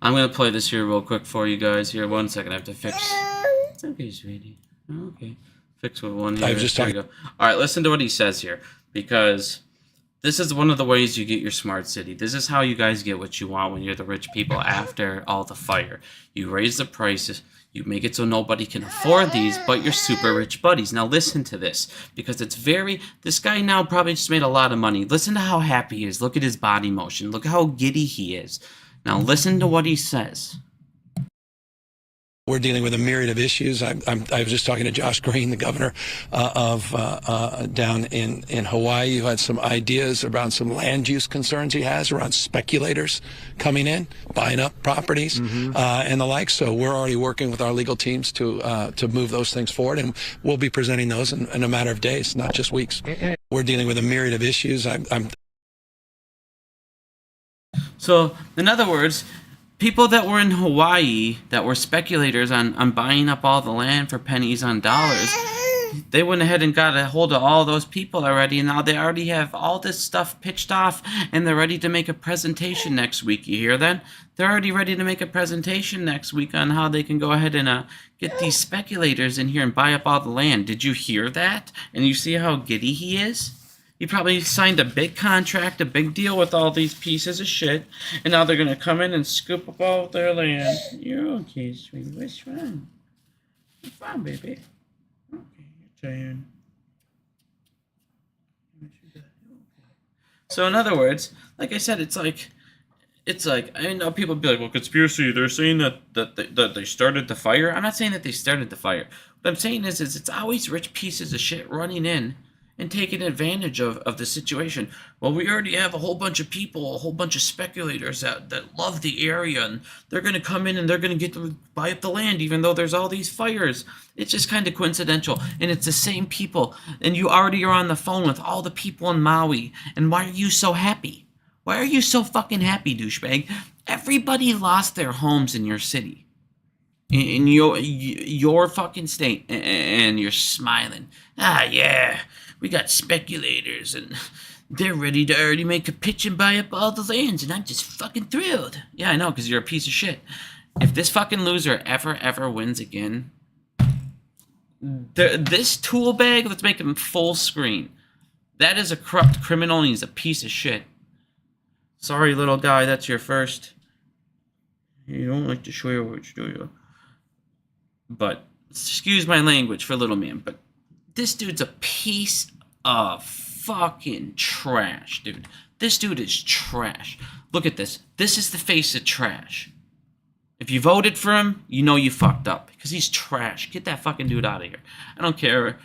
A: I'm gonna play this here real quick for you guys. Here, 1 second. I have to fix. It's okay, sweetie. Okay. Fix with one here.
B: I was just talking.
A: There we go. Alright, listen to what he says here. Because this is one of the ways you get your smart city. This is how you guys get what you want when you're the rich people after all the fire. You raise the prices. You make it so nobody can afford these, but your super rich buddies. Now listen to this, because it's very... This guy now probably just made a lot of money. Listen to how happy he is. Look at his body motion. Look how giddy he is. Now listen to what he says.
B: We're dealing with a myriad of issues. I was just talking to Josh Green, the governor of down in Hawaii, who had some ideas around some land use concerns he has around speculators coming in, buying up properties, and the like. So we're already working with our legal teams to move those things forward, and we'll be presenting those in a matter of days, not just weeks. We're dealing with a myriad of issues.
A: So, in other words, people that were in Hawaii that were speculators on buying up all the land for pennies on dollars, they went ahead and got a hold of all those people already, and now they already have all this stuff pitched off, and they're ready to make a presentation next week. You hear that? They're already ready to make a presentation next week on how they can go ahead and get these speculators in here and buy up all the land. Did you hear that? And you see how giddy he is? He probably signed a big contract, a big deal with all these pieces of shit, and now they're going to come in and scoop up all their land. You're okay, sweetie. What's wrong? What's wrong, baby? Okay, you're tired. So in other words, like I said, it's like, I know people be like, well, conspiracy, they're saying that they started the fire. I'm not saying that they started the fire. What I'm saying is it's always rich pieces of shit running in and taking advantage of the situation. Well, we already have a whole bunch of people, a whole bunch of speculators that love the area, and they're going to come in and they're going to get to buy up the land, even though there's all these fires. It's just kind of coincidental, and it's the same people, and you already are on the phone with all the people in Maui, and why are you so happy? Why are you so fucking happy, douchebag? Everybody lost their homes in your city. In your fucking state, and you're smiling. Ah, yeah, we got speculators, and they're ready to already make a pitch and buy up all the lands, and I'm just fucking thrilled. Yeah, I know, because you're a piece of shit. If this fucking loser ever wins again, this tool bag, let's make him full screen. That is a corrupt criminal, and he's a piece of shit. Sorry, little guy, that's your first. You don't like to swear words, do you? But, excuse my language for little man, but this dude's a piece of fucking trash, dude. This dude is trash. Look at this. This is the face of trash. If you voted for him, you know you fucked up, because he's trash. Get that fucking dude out of here. I don't care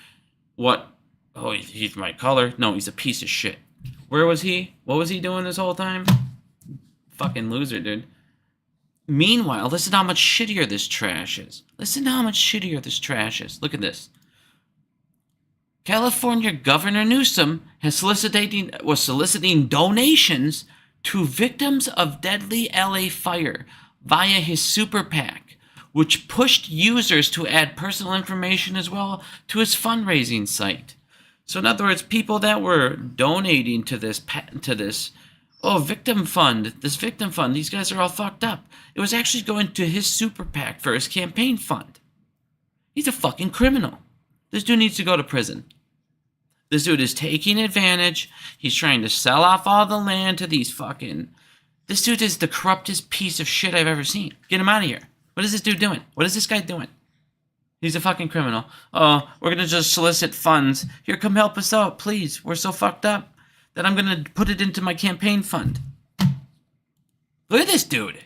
A: what... Oh, he's my color. No, he's a piece of shit. Where was he? What was he doing this whole time? Fucking loser, dude. Meanwhile, listen how much shittier this trash is. Listen to how much shittier this trash is. Look at this. California Governor Newsom was soliciting donations to victims of deadly LA fire via his super PAC, which pushed users to add personal information as well to his fundraising site. So in other words, people that were donating to this victim fund, these guys are all fucked up. It was actually going to his super PAC for his campaign fund. He's a fucking criminal. This dude needs to go to prison. This dude is taking advantage. He's trying to sell off all the land to these fucking... This dude is the corruptest piece of shit I've ever seen. Get him out of here. What is this dude doing? What is this guy doing? He's a fucking criminal. Oh, we're going to just solicit funds. Here, come help us out, please. We're so fucked up that I'm going to put it into my campaign fund. Look at this dude.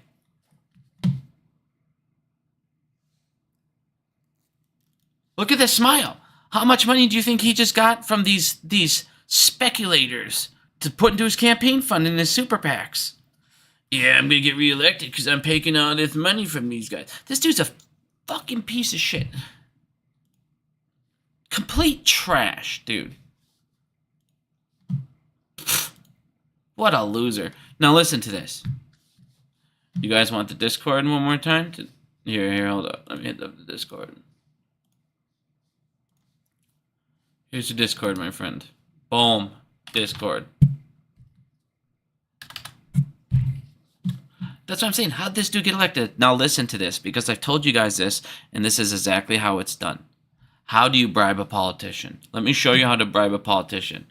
A: Look at this smile. How much money do you think he just got from these speculators to put into his campaign fund in his super PACs? Yeah, I'm going to get reelected because I'm taking all this money from these guys. This dude's a fucking piece of shit. Complete trash, dude. What a loser. Now listen to this. You guys want the Discord one more time? Here, hold up. Let me hit up the Discord. Here's the Discord, my friend. Boom. Discord. That's what I'm saying. How'd this dude get elected? Now listen to this, because I've told you guys this, and this is exactly how it's done. How do you bribe a politician? Let me show you how to bribe a politician.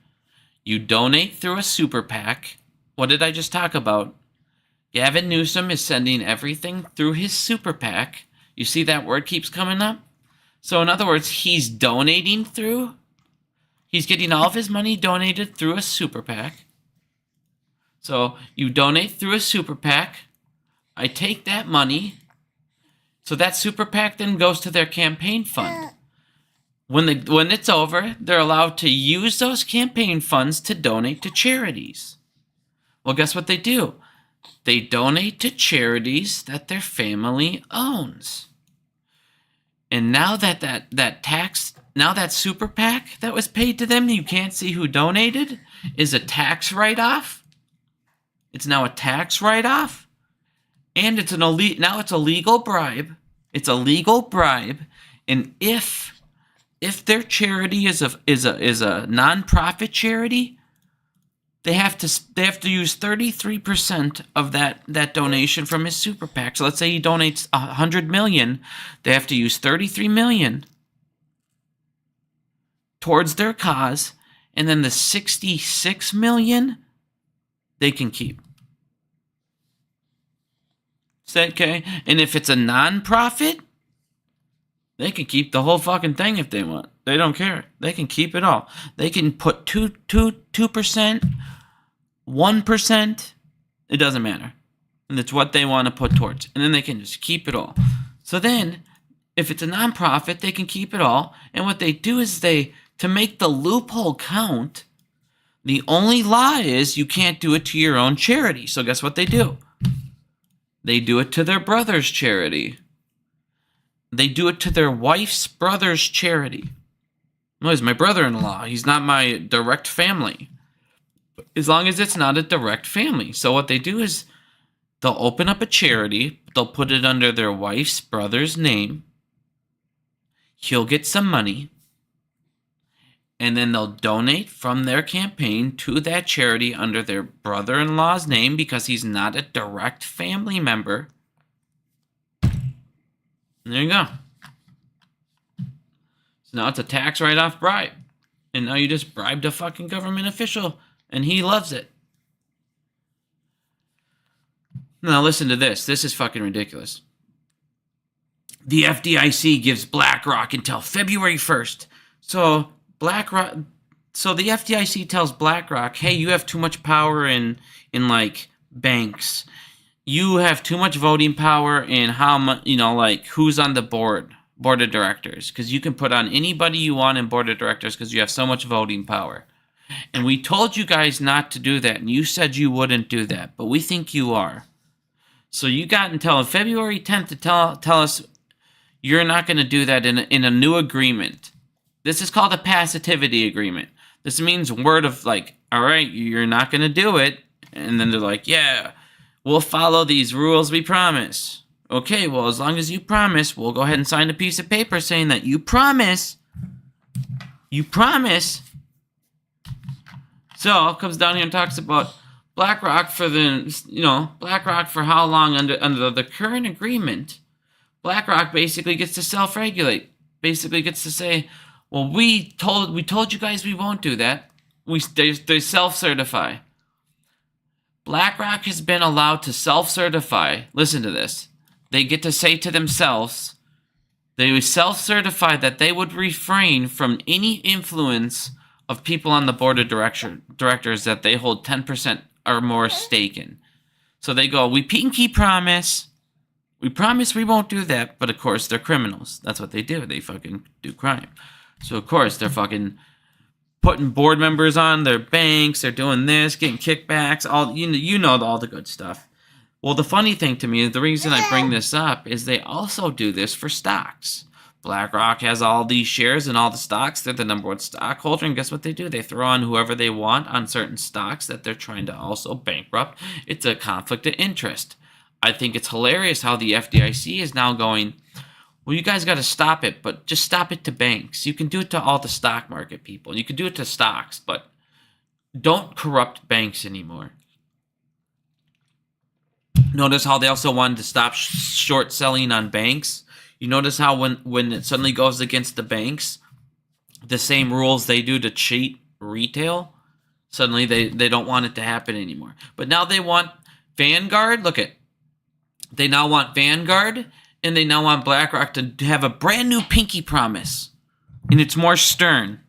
A: You donate through a super PAC. What did I just talk about? Gavin Newsom is sending everything through his super PAC. You see that word keeps coming up? So in other words, he's donating through... He's getting all of his money donated through a super PAC. So you donate through a super PAC. I take that money. So that super PAC then goes to their campaign fund. When it's over, they're allowed to use those campaign funds to donate to charities. Well, guess what they do? They donate to charities that their family owns. And now that super PAC that was paid to them, you can't see who donated, is a tax write-off. It's now a tax write-off. And it's now it's a legal bribe. It's a legal bribe. And if their charity is a nonprofit charity, they have to use 33% of that donation from his super PAC. So let's say he donates $100 million, they have to use $33 million towards their cause, and then the $66 million they can keep. Is that okay? And if it's a non-profit, they can keep the whole fucking thing if they want. They don't care. They can keep it all. They can put 2%, 1%. It doesn't matter. And it's what they want to put towards. And then they can just keep it all. So then, if it's a non-profit, they can keep it all. And what they do is to make the loophole count, the only law is you can't do it to your own charity. So guess what they do? They do it to their brother's charity. They do it to their wife's brother's charity. No, he's my brother-in-law. He's not my direct family. As long as it's not a direct family. So what they do is they'll open up a charity. They'll put it under their wife's brother's name. He'll get some money. And then they'll donate from their campaign to that charity under their brother-in-law's name because he's not a direct family member. And there you go. So now it's a tax write-off bribe. And now you just bribed a fucking government official. And he loves it. Now listen to this. This is fucking ridiculous. The FDIC gives BlackRock until February 1st. So the FDIC tells BlackRock, hey, you have too much power in like banks. You have too much voting power in how much, who's on the board of directors. Because you can put on anybody you want in board of directors because you have so much voting power. And we told you guys not to do that. And you said you wouldn't do that. But we think you are. So you got until February 10th to tell us you're not going to do that in a new agreement. This is called a passivity agreement. This means word of all right, you're not going to do it. And then they're like, yeah, we'll follow these rules, we promise. Okay, well, as long as you promise, we'll go ahead and sign a piece of paper saying that you promise. You promise. So it comes down here and talks about BlackRock for BlackRock for how long under the current agreement. BlackRock basically gets to self-regulate. Basically gets to say, well, we told you guys we won't do that. They self-certify. BlackRock has been allowed to self-certify. Listen to this. They get to say to themselves, they would self-certify that they would refrain from any influence of people on the board of directors that they hold 10% or more stake in. So they go, we pinky promise. We promise we won't do that. But of course, they're criminals. That's what they do. They fucking do crime. So of course, they're fucking putting board members on their banks. They're doing this, getting kickbacks. All all the good stuff. Well, the funny thing to me is the reason I bring this up is they also do this for stocks. BlackRock has all these shares and all the stocks. They're the number one stockholder. And guess what they do? They throw on whoever they want on certain stocks that they're trying to also bankrupt. It's a conflict of interest. I think it's hilarious how the FDIC is now going, well, you guys got to stop it, but just stop it to banks. You can do it to all the stock market people. You can do it to stocks, but don't corrupt banks anymore. Notice how they also wanted to stop short selling on banks. You notice how when it suddenly goes against the banks, the same rules they do to cheat retail, suddenly they don't want it to happen anymore. But now they want Vanguard. They now want Vanguard, and they now want BlackRock to have a brand new pinky promise. And it's more stern.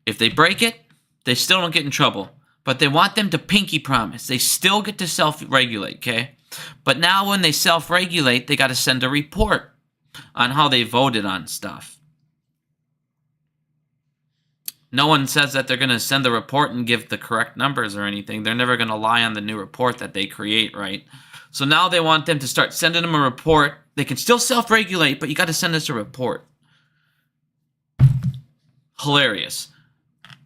A: If they break it, they still don't get in trouble. But they want them to pinky promise. They still get to self-regulate, okay? But now when they self-regulate, they got to send a report on how they voted on stuff. No one says that they're going to send the report and give the correct numbers or anything. They're never going to lie on the new report that they create, right? So now they want them to start sending them a report. They can still self-regulate, but you got to send us a report. Hilarious.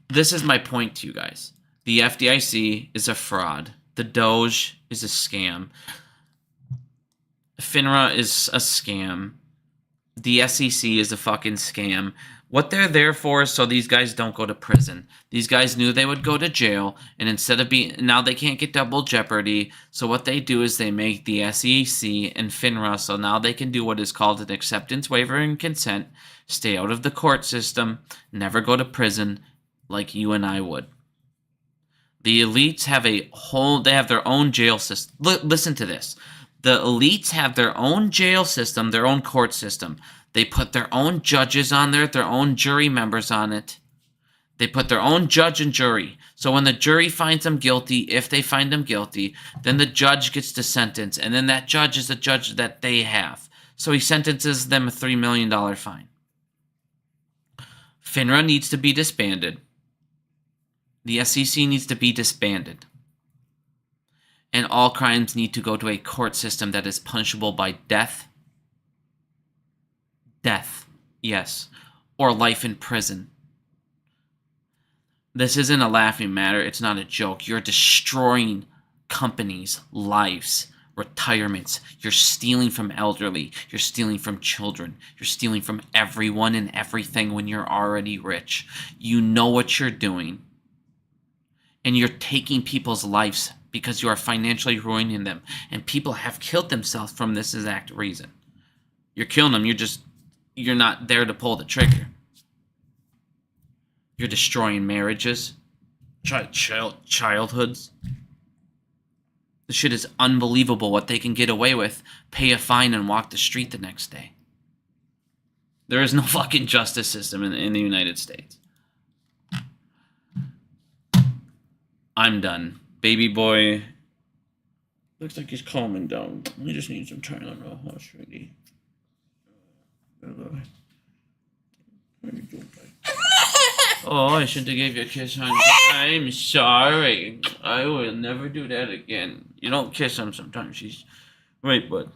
A: This is my point to you guys. The FDIC is a fraud. The Doge is a scam. FINRA is a scam. The SEC is a fucking scam. What they're there for is so these guys don't go to prison. These guys knew they would go to jail, and instead of now they can't get double jeopardy. So what they do is they make the SEC and FINRA so now they can do what is called an acceptance waiver and consent, stay out of the court system, never go to prison like you and I would. The elites have they have their own jail system. Listen to this. The elites have their own jail system, their own court system. They put their own judges on there, their own jury members on it. They put their own judge and jury. So when the jury finds them guilty, if they find them guilty, then the judge gets to sentence. And then that judge is the judge that they have. So he sentences them a $3 million fine. FINRA needs to be disbanded. The SEC needs to be disbanded. And all crimes need to go to a court system that is punishable by death. Death, yes. Or life in prison. This isn't a laughing matter. It's not a joke. You're destroying companies' lives, retirements. You're stealing from elderly. You're stealing from children. You're stealing from everyone and everything when you're already rich. You know what you're doing. And you're taking people's lives because you are financially ruining them. And people have killed themselves from this exact reason. You're killing them. You're not there to pull the trigger. You're destroying marriages, childhoods. This shit is unbelievable what they can get away with. Pay a fine and walk the street the next day. There is no fucking justice system in the United States. I'm done. Baby boy looks like he's calming down. We just need some Tylenol. How sweetie. Oh, I shouldn't have gave you a kiss, honey. I'm sorry. I will never do that again. You don't kiss him sometimes. She's wait, bud.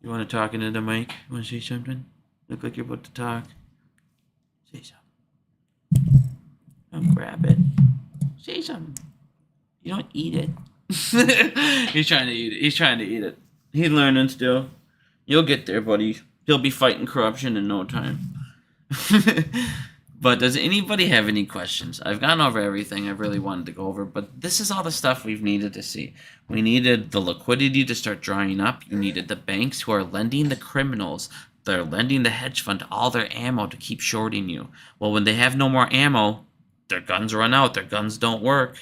A: You want to talk into the mic? You want to say something? Look like you're about to talk. Say something. I'll grab it. Say something. You don't eat it. He's trying to eat it. He's trying to eat it. He's learning still. You'll get there, buddy. He'll be fighting corruption in no time. But does anybody have any questions? I've gone over everything I really wanted to go over, but this is all the stuff we've needed to see. We needed the liquidity to start drying up. You needed the banks who are lending the criminals. They're lending the hedge fund all their ammo to keep shorting you. Well, when they have no more ammo, their guns run out. Their guns don't work.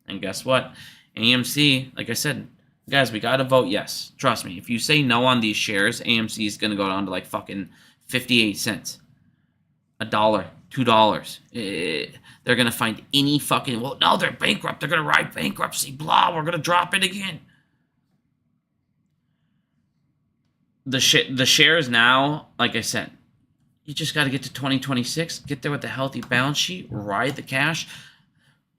A: And guess what? AMC, like I said, guys, we got to vote yes. Trust me. If you say no on these shares, AMC is going to go down to like fucking 58 cents. $1, $2. They're going to find any fucking, well, no, they're bankrupt. They're going to write bankruptcy. Blah, we're going to drop it again. The shares now, like I said, you just got to get to 2026, get there with a healthy balance sheet, ride the cash.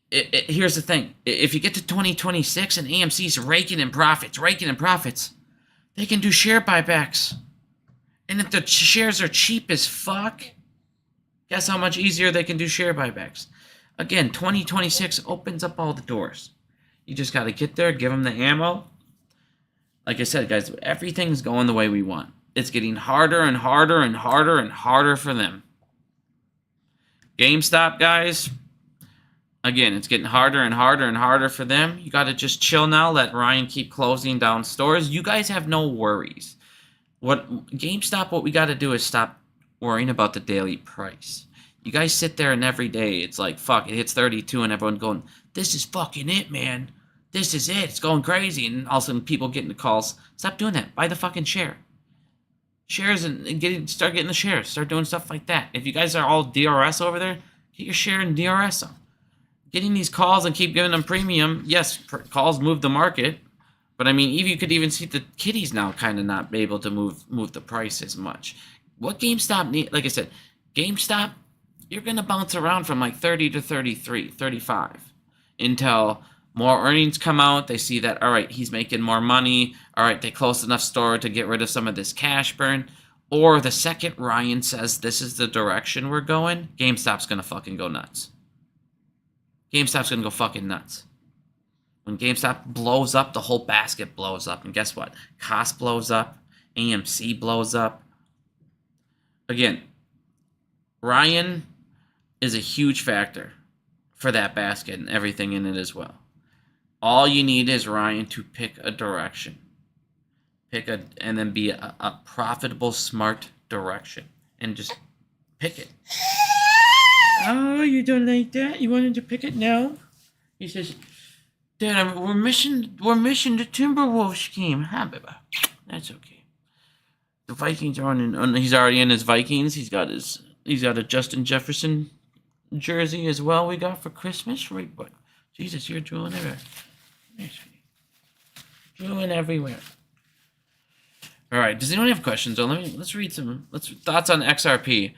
A: Here's the thing. If you get to 2026 and AMC's raking in profits, they can do share buybacks. And if the shares are cheap as fuck, guess how much easier they can do share buybacks. Again, 2026 opens up all the doors. You just got to get there, give them the ammo. Like I said, guys, everything's going the way we want. It's getting harder and harder and harder and harder for them. GameStop, guys, again, it's getting harder and harder and harder for them. You got to just chill now. Let Ryan keep closing down stores. You guys have no worries. GameStop, what we got to do is stop worrying about the daily price. You guys sit there and every day it's like, fuck, it hits 32 and everyone going, this is fucking it, man. This is it. It's going crazy. And all of a sudden people getting the calls. Stop doing that. Buy the fucking share. Shares and start getting the shares. Start doing stuff like that. If you guys are all DRS over there, get your share in DRS. Getting these calls and keep giving them premium. Yes, calls move the market. But I mean, you could even see the kitties now kind of not be able to move the price as much. What GameStop need, like I said, GameStop, you're going to bounce around from like 30 to 33, 35 until more earnings come out. They see that, all right, he's making more money. All right, they closed enough store to get rid of some of this cash burn. Or the second Ryan says this is the direction we're going, GameStop's going to fucking go nuts. GameStop's going to go fucking nuts. When GameStop blows up, the whole basket blows up. And guess what? Cost blows up. AMC blows up. Again, Ryan is a huge factor for that basket and everything in it as well. All you need is Ryan to pick a direction. And then be a profitable, smart direction. And just pick it. Oh, you don't like that? You wanted to pick it now? He says, Dad, we're missing the Timberwolves game. Huh, baby? That's okay. The Vikings are on. He's already in his Vikings. He's got a Justin Jefferson jersey as well. We got for Christmas, right? But Jesus, you're drooling everywhere. Drooling everywhere. All right. Does anyone have questions? So let's read some. Thoughts on XRP.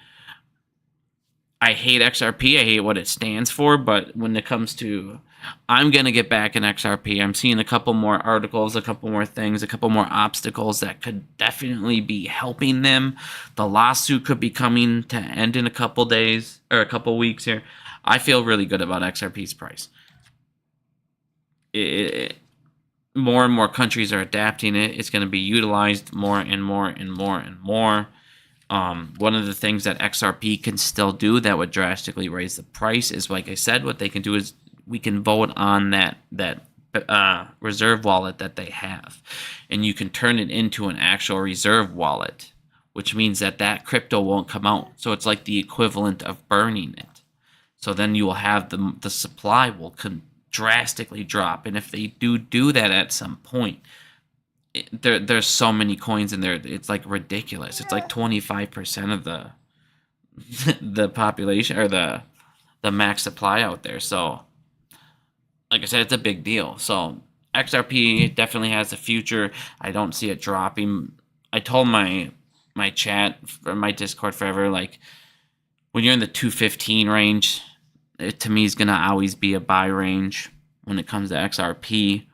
A: I hate XRP. I hate what it stands for. But when it comes to, I'm going to get back in XRP. I'm seeing a couple more articles, a couple more things, a couple more obstacles that could definitely be helping them. The lawsuit could be coming to end in a couple days or a couple weeks here. I feel really good about XRP's price. More and more countries are adapting it. It's going to be utilized more and more and more and more. One of the things that XRP can still do that would drastically raise the price is, like I said, what they can do is we can vote on that reserve wallet that they have, and you can turn it into an actual reserve wallet, which means that crypto won't come out. So it's like the equivalent of burning it. So then you will have the supply will drastically drop, and if they do that at some point, there's so many coins in there, it's like ridiculous. It's like 25% of the population or the max supply out there. So like I said, it's a big deal. So XRP definitely has a future. I don't see it dropping. I told my chat or my Discord forever, like when you're in the 215 range, it to me is gonna always be a buy range when it comes to XRP.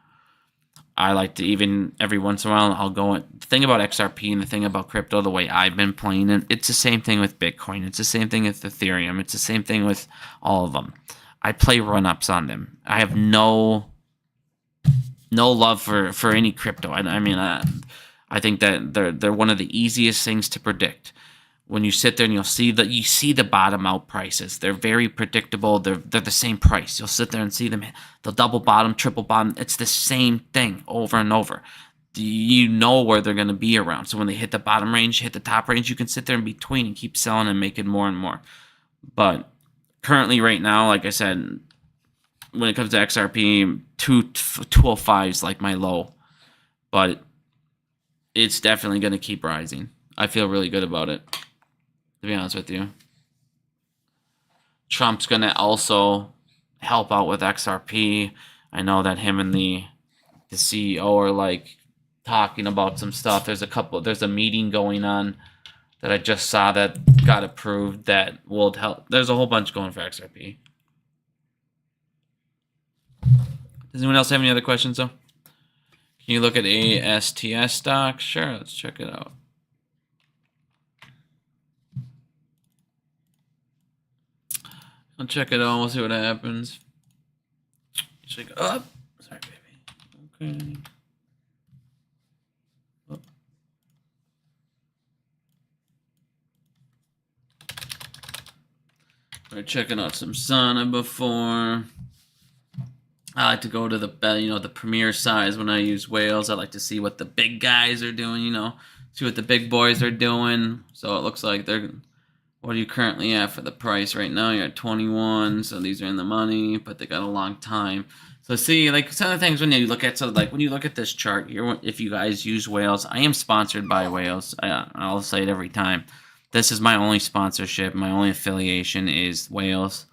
A: I like to, even every once in a while, I'll go. The thing about XRP and the thing about crypto, the way I've been playing it, it's the same thing with Bitcoin. It's the same thing with Ethereum. It's the same thing with all of them. I play run-ups on them. I have no no love for any crypto. I mean, I think that they're one of the easiest things to predict. When you sit there and you see the bottom out prices, they're very predictable. They're the same price. You'll sit there and see them. The double bottom, triple bottom. It's the same thing over and over. You know where they're going to be around. So when they hit the bottom range, hit the top range, you can sit there in between and keep selling and making more and more. But currently, right now, like I said, when it comes to XRP, 205 is like my low, but it's definitely going to keep rising. I feel really good about it, to be honest with you. Trump's going to also help out with XRP. I know that him and the CEO are like talking about some stuff. There's a meeting going on that I just saw that got approved that will help. There's a whole bunch going for XRP. Does anyone else have any other questions, though? Can you look at ASTS stock? Sure, let's check it out. I'll check it out. We'll see what happens. Shake it up. Sorry, baby. Okay. Oh. We're checking out some Sana before. I like to go to the premier size when I use whales. I like to see what the big guys are doing, see what the big boys are doing. So it looks like what are you currently at for the price right now? You're at 21, so these are in the money, but they got a long time. So see, like some of the things when you look at this chart here, if you guys use whales, I am sponsored by whales. I'll say it every time. This is my only sponsorship, my only affiliation is whales.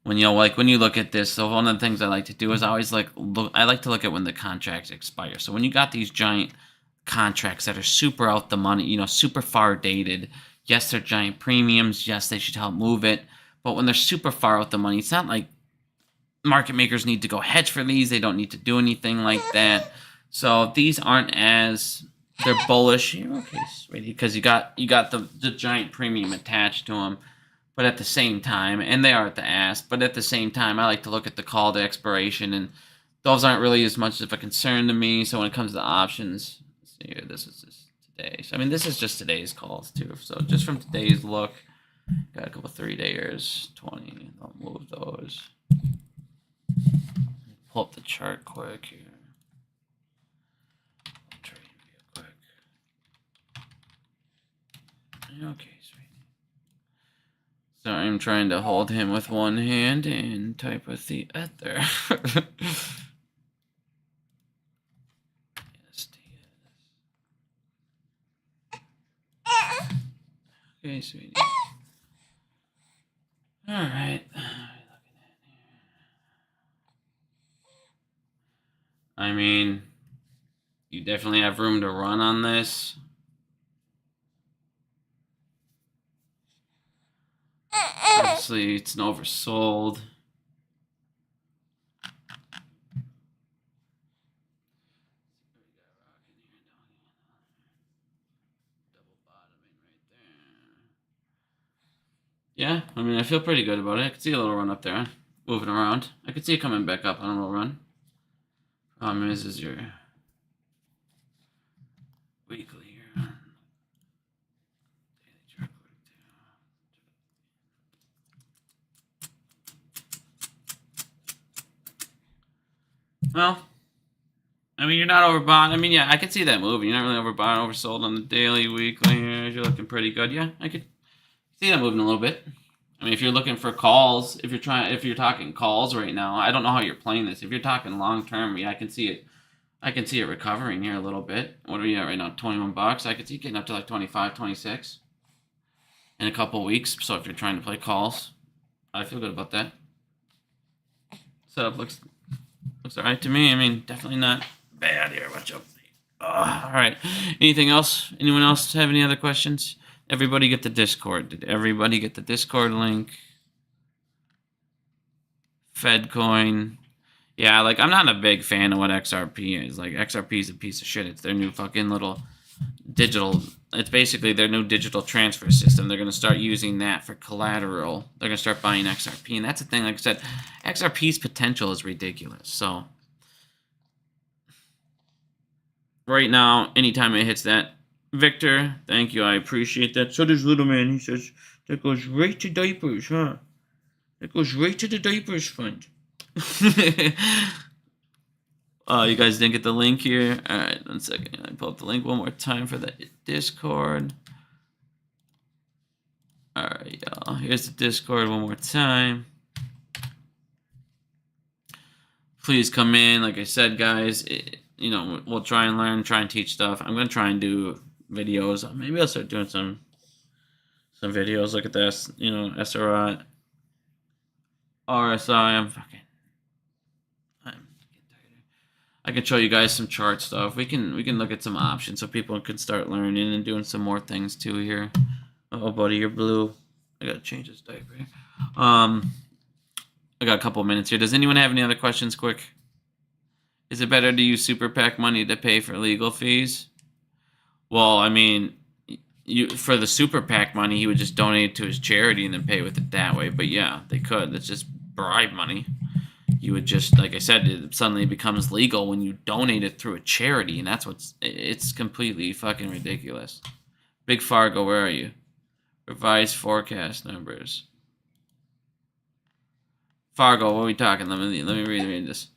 A: When you look at this, so one of the things I like to do is I like to look at when the contracts expire. So when you got these giant contracts that are super out the money, super far dated, yes, they're giant premiums, yes, they should help move it, but when they're super far out the money, it's not like market makers need to go hedge for these. They don't need to do anything like that. So these aren't they're bullish. You're okay, sweetie, because you got the giant premium attached to them. But at the same time, and they are at the ask, but at the same time, I like to look at the call to expiration, and those aren't really as much of a concern to me. So when it comes to the options, let's see here, this is just today's. I mean, this is just today's calls too. So just from today's look, got a couple 3-dayers, 20. I'll move those. Pull up the chart quick here. Trade real quick. Okay. So I'm trying to hold him with one hand and type with the other. Okay, sweetie. All right. I mean, you definitely have room to run on this. Obviously, it's an oversold. Yeah, I mean, I feel pretty good about it. I could see a little run up there, moving around. I could see it coming back up on a little run. Problem is your weekly here. Well, I mean, you're not overbought. I mean, yeah, I could see that moving. You're not really overbought, oversold on the daily, weekly. You're looking pretty good. Yeah, I could see that moving a little bit. I mean, if you're looking for calls, if you're talking calls right now, I don't know how you're playing this. If you're talking long term, yeah, I can see it. I can see it recovering here a little bit. What are we at right now? $21. I could see it getting up to like 25, 26 in a couple weeks. So if you're trying to play calls, I feel good about that. Setup looks all right to me. I mean, definitely not bad here. Watch out. All right. Anything else? Anyone else have any other questions? Everybody get the Discord. Did everybody get the Discord link? Fedcoin. Yeah, like, I'm not a big fan of what XRP is. Like, XRP is a piece of shit. It's their new fucking little digital... It's basically their new digital transfer system. They're going to start using that for collateral. They're going to start buying XRP. And that's the thing, like I said, XRP's potential is ridiculous. So, right now, anytime it hits that. Victor, thank you. I appreciate that. So does Little Man. He says, that goes right to diapers, huh? That goes right to the diapers fund. You guys didn't get the link here? Alright, 1 second. I pull up the link one more time for the Discord. Alright, y'all. Here's the Discord one more time. Please come in. Like I said, guys, we'll try and learn, try and teach stuff. I'm going to try and do videos. Maybe I'll start doing some videos. Look at this, SRI, RSI. I'm getting tired. I can show you guys some chart stuff. We can look at some options so people can start learning and doing some more things too here. Oh, buddy, you're blue. I gotta change this diaper here. I got a couple minutes here. Does anyone have any other questions? Quick. Is it better to use super PAC money to pay for legal fees? Well, I mean, for the super PAC money, he would just donate it to his charity and then pay with it that way. But yeah, they could. That's just bribe money. You would just, like I said, it suddenly becomes legal when you donate it through a charity, and it's completely fucking ridiculous. Big Fargo, where are you? Revised forecast numbers. Fargo, what are we talking? Let me read this.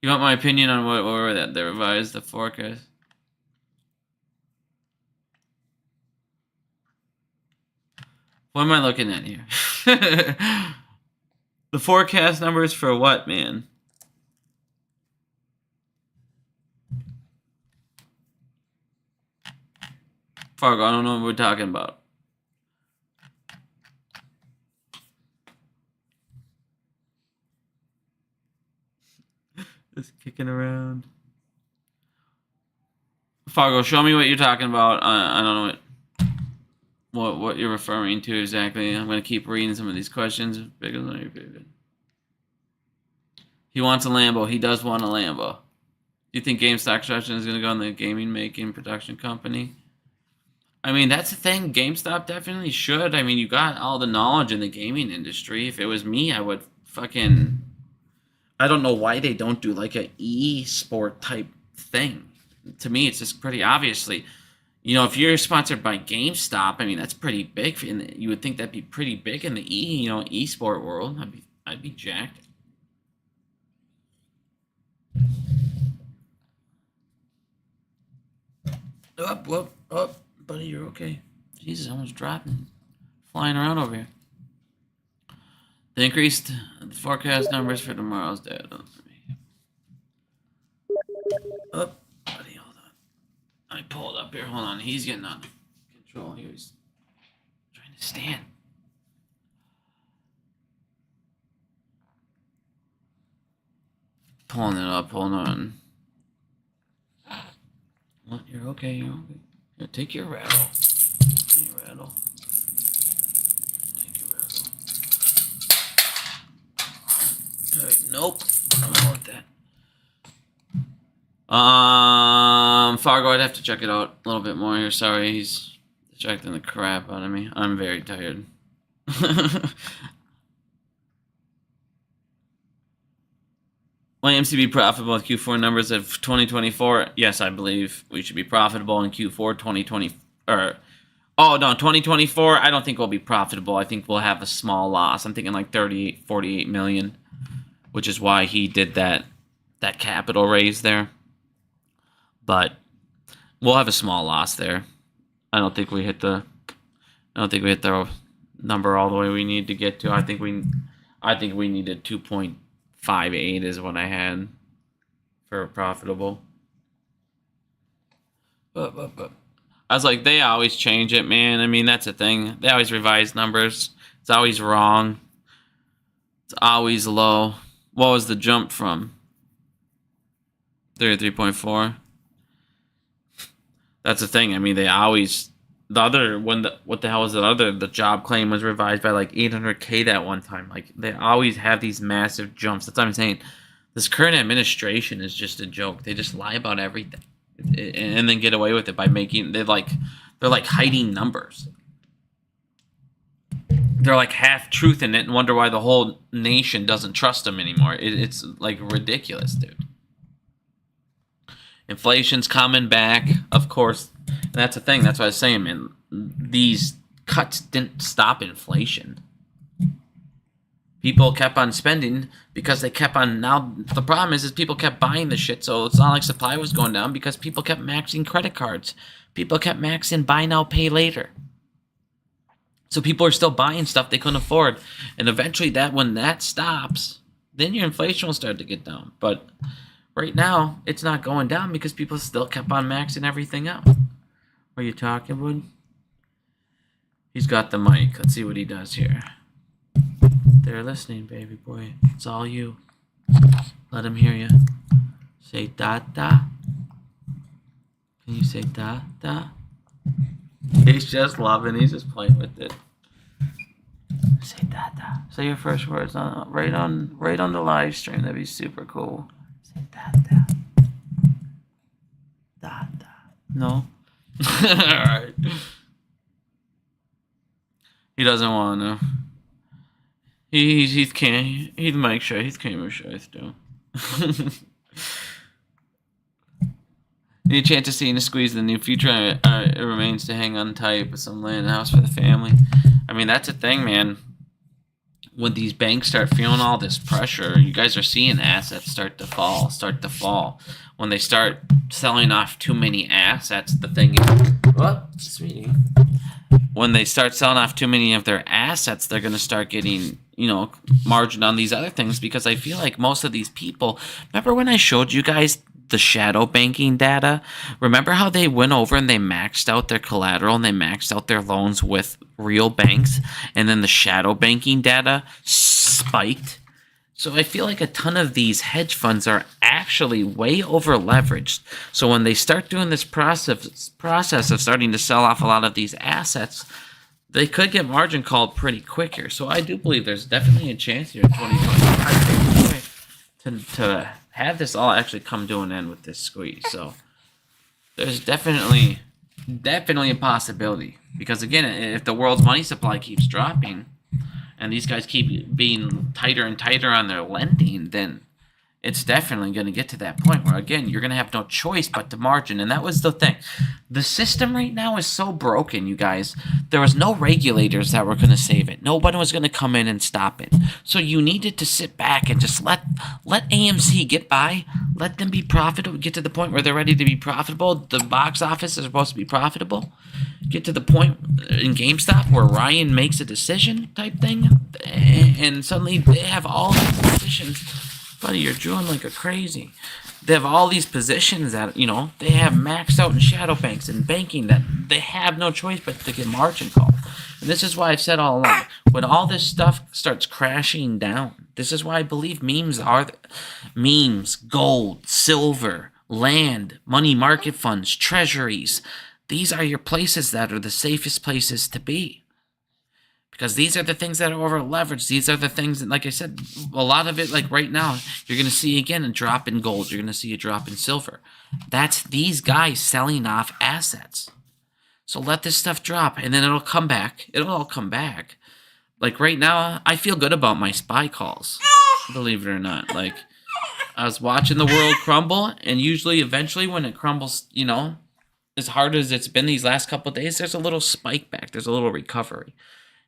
A: You want my opinion on what were that? They revised the forecast. What am I looking at here? The forecast numbers for what, man? Fargo, I don't know what we're talking about. Just kicking around. Fargo, show me what you're talking about. I don't know what you're referring to exactly. I'm gonna keep reading some of these questions. He wants a Lambo. He does want a Lambo. Do you think GameStop construction is gonna go in the gaming making production company? I mean, that's the thing. GameStop definitely should. I mean, you got all the knowledge in the gaming industry. If it was me, I would fucking. I don't know why they don't do like a e-sport type thing. To me, it's just pretty obviously, if you're sponsored by GameStop, I mean that's pretty big. You would think that'd be pretty big in the e-sport world. I'd be jacked. Up, buddy, you're okay. Jesus, I almost dropping, flying around over here. They increased the forecast numbers for tomorrow's data. Oh, buddy, hold on. I pulled up here. Hold on. He's getting out of control here. He's trying to stand. Pulling it up. Hold on. What? You're okay. You're okay. Here, take your rattle. Take your rattle. All right, nope. I don't want that. Fargo, I'd have to check it out a little bit more here. Sorry, he's distracting the crap out of me. I'm very tired. Will AMC be profitable with Q4 numbers of 2024? Yes, I believe we should be profitable in Q4 2020. 2024, I don't think we'll be profitable. I think we'll have a small loss. I'm thinking like 38, 48 million, which is why he did that capital raise there. But we'll have a small loss there. I don't think we hit the number all the way we need to get to. I think we needed 2.58 is what I had for profitable. But I was like, they always change it, man. I mean, that's the thing. They always revise numbers. It's always wrong. It's always low. What was the jump from? 33.4. That's the thing. I mean, they always what the hell was the other? The job claim was revised by like 800K that one time. Like they always have these massive jumps. That's what I'm saying. This current administration is just a joke. They just lie about everything, and then get away with it by making they're like hiding numbers. They're like half truth in it and wonder why the whole nation doesn't trust them anymore. It's like ridiculous, dude. Inflation's coming back, of course. And that's the thing. That's what I was saying, man. These cuts didn't stop inflation. People kept on spending because they kept on. Now the problem is people kept buying the shit, so it's not like supply was going down because people kept maxing credit cards. People kept maxing buy now, pay later. So people are still buying stuff they couldn't afford, and eventually when that stops, then your inflation will start to get down. But right now, it's not going down because people still kept on maxing everything out. What are you talking about? He's got the mic. Let's see what he does here. They're listening, baby boy. It's all you. Let him hear you. Say da-da. Can you say da-da? He's just loving. He's just playing with it. Say da-da. Say your first words right on the live stream. That'd be super cool. Say da-da. Da-da. No? Alright. He doesn't want to. He's Mike shy. He's camera shy still. Any chance of seeing a squeeze in the near future? It remains to hang on tight with some land and house for the family. I mean, that's the thing, man. When these banks start feeling all this pressure, you guys are seeing assets start to fall. When they start selling off too many assets, the thing is, what, sweetie? When they start selling off too many of their assets, they're going to start getting, margin on these other things, because I feel like most of these people, remember when I showed you guys the shadow banking data? Remember how they went over and they maxed out their collateral and they maxed out their loans with real banks, and then the shadow banking data spiked? So I feel like a ton of these hedge funds are actually way over leveraged. So when they start doing this process of starting to sell off a lot of these assets, they could get margin called pretty quick here. So I do believe there's definitely a chance here in 2025 to have this all actually come to an end with this squeeze. So there's definitely a possibility, because again, if the world's money supply keeps dropping and these guys keep being tighter and tighter on their lending, then it's definitely going to get to that point where, again, you're going to have no choice but to margin. And that was the thing. The system right now is so broken, you guys. There was no regulators that were going to save it. Nobody was going to come in and stop it. So you needed to sit back and just let AMC get by. Let them be profitable. Get to the point where they're ready to be profitable. The box office is supposed to be profitable. Get to the point in GameStop where Ryan makes a decision type thing. And suddenly they have all these positions. Buddy, you're drilling like a crazy. They have all these positions that, they have maxed out in shadow banks and banking that they have no choice but to get margin call. And this is why I've said all along, when all this stuff starts crashing down, this is why I believe memes, gold, silver, land, money market funds, treasuries. These are your places that are the safest places to be. Because these are the things that are over leveraged. These are the things that, like I said, a lot of it, like right now, you're going to see again a drop in gold. You're going to see a drop in silver. That's these guys selling off assets. So let this stuff drop, and then it'll come back. It'll all come back. Like right now, I feel good about my SPY calls, believe it or not. Like, I was watching the world crumble, and usually, eventually, when it crumbles, as hard as it's been these last couple of days, there's a little spike back. There's a little recovery.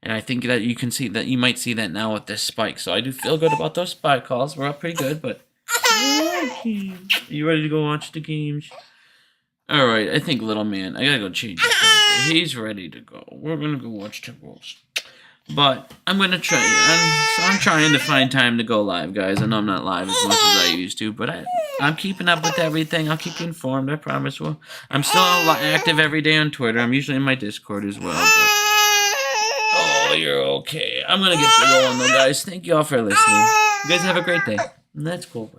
A: And I think that you might see that now with this spike. So I do feel good about those SPY calls. We're up pretty good, but you ready to go watch the games? All right, I think little man, I gotta go change his diaper. He's ready to go. We're gonna go watch Timberwolves. But I'm gonna try. I'm trying to find time to go live, guys. I know I'm not live as much as I used to, but I'm keeping up with everything. I'll keep you informed. I promise. Well, I'm still active every day on Twitter. I'm usually in my Discord as well. But oh, you're okay. I'm gonna get going though, guys. Thank you all for listening. You guys have a great day. That's cool.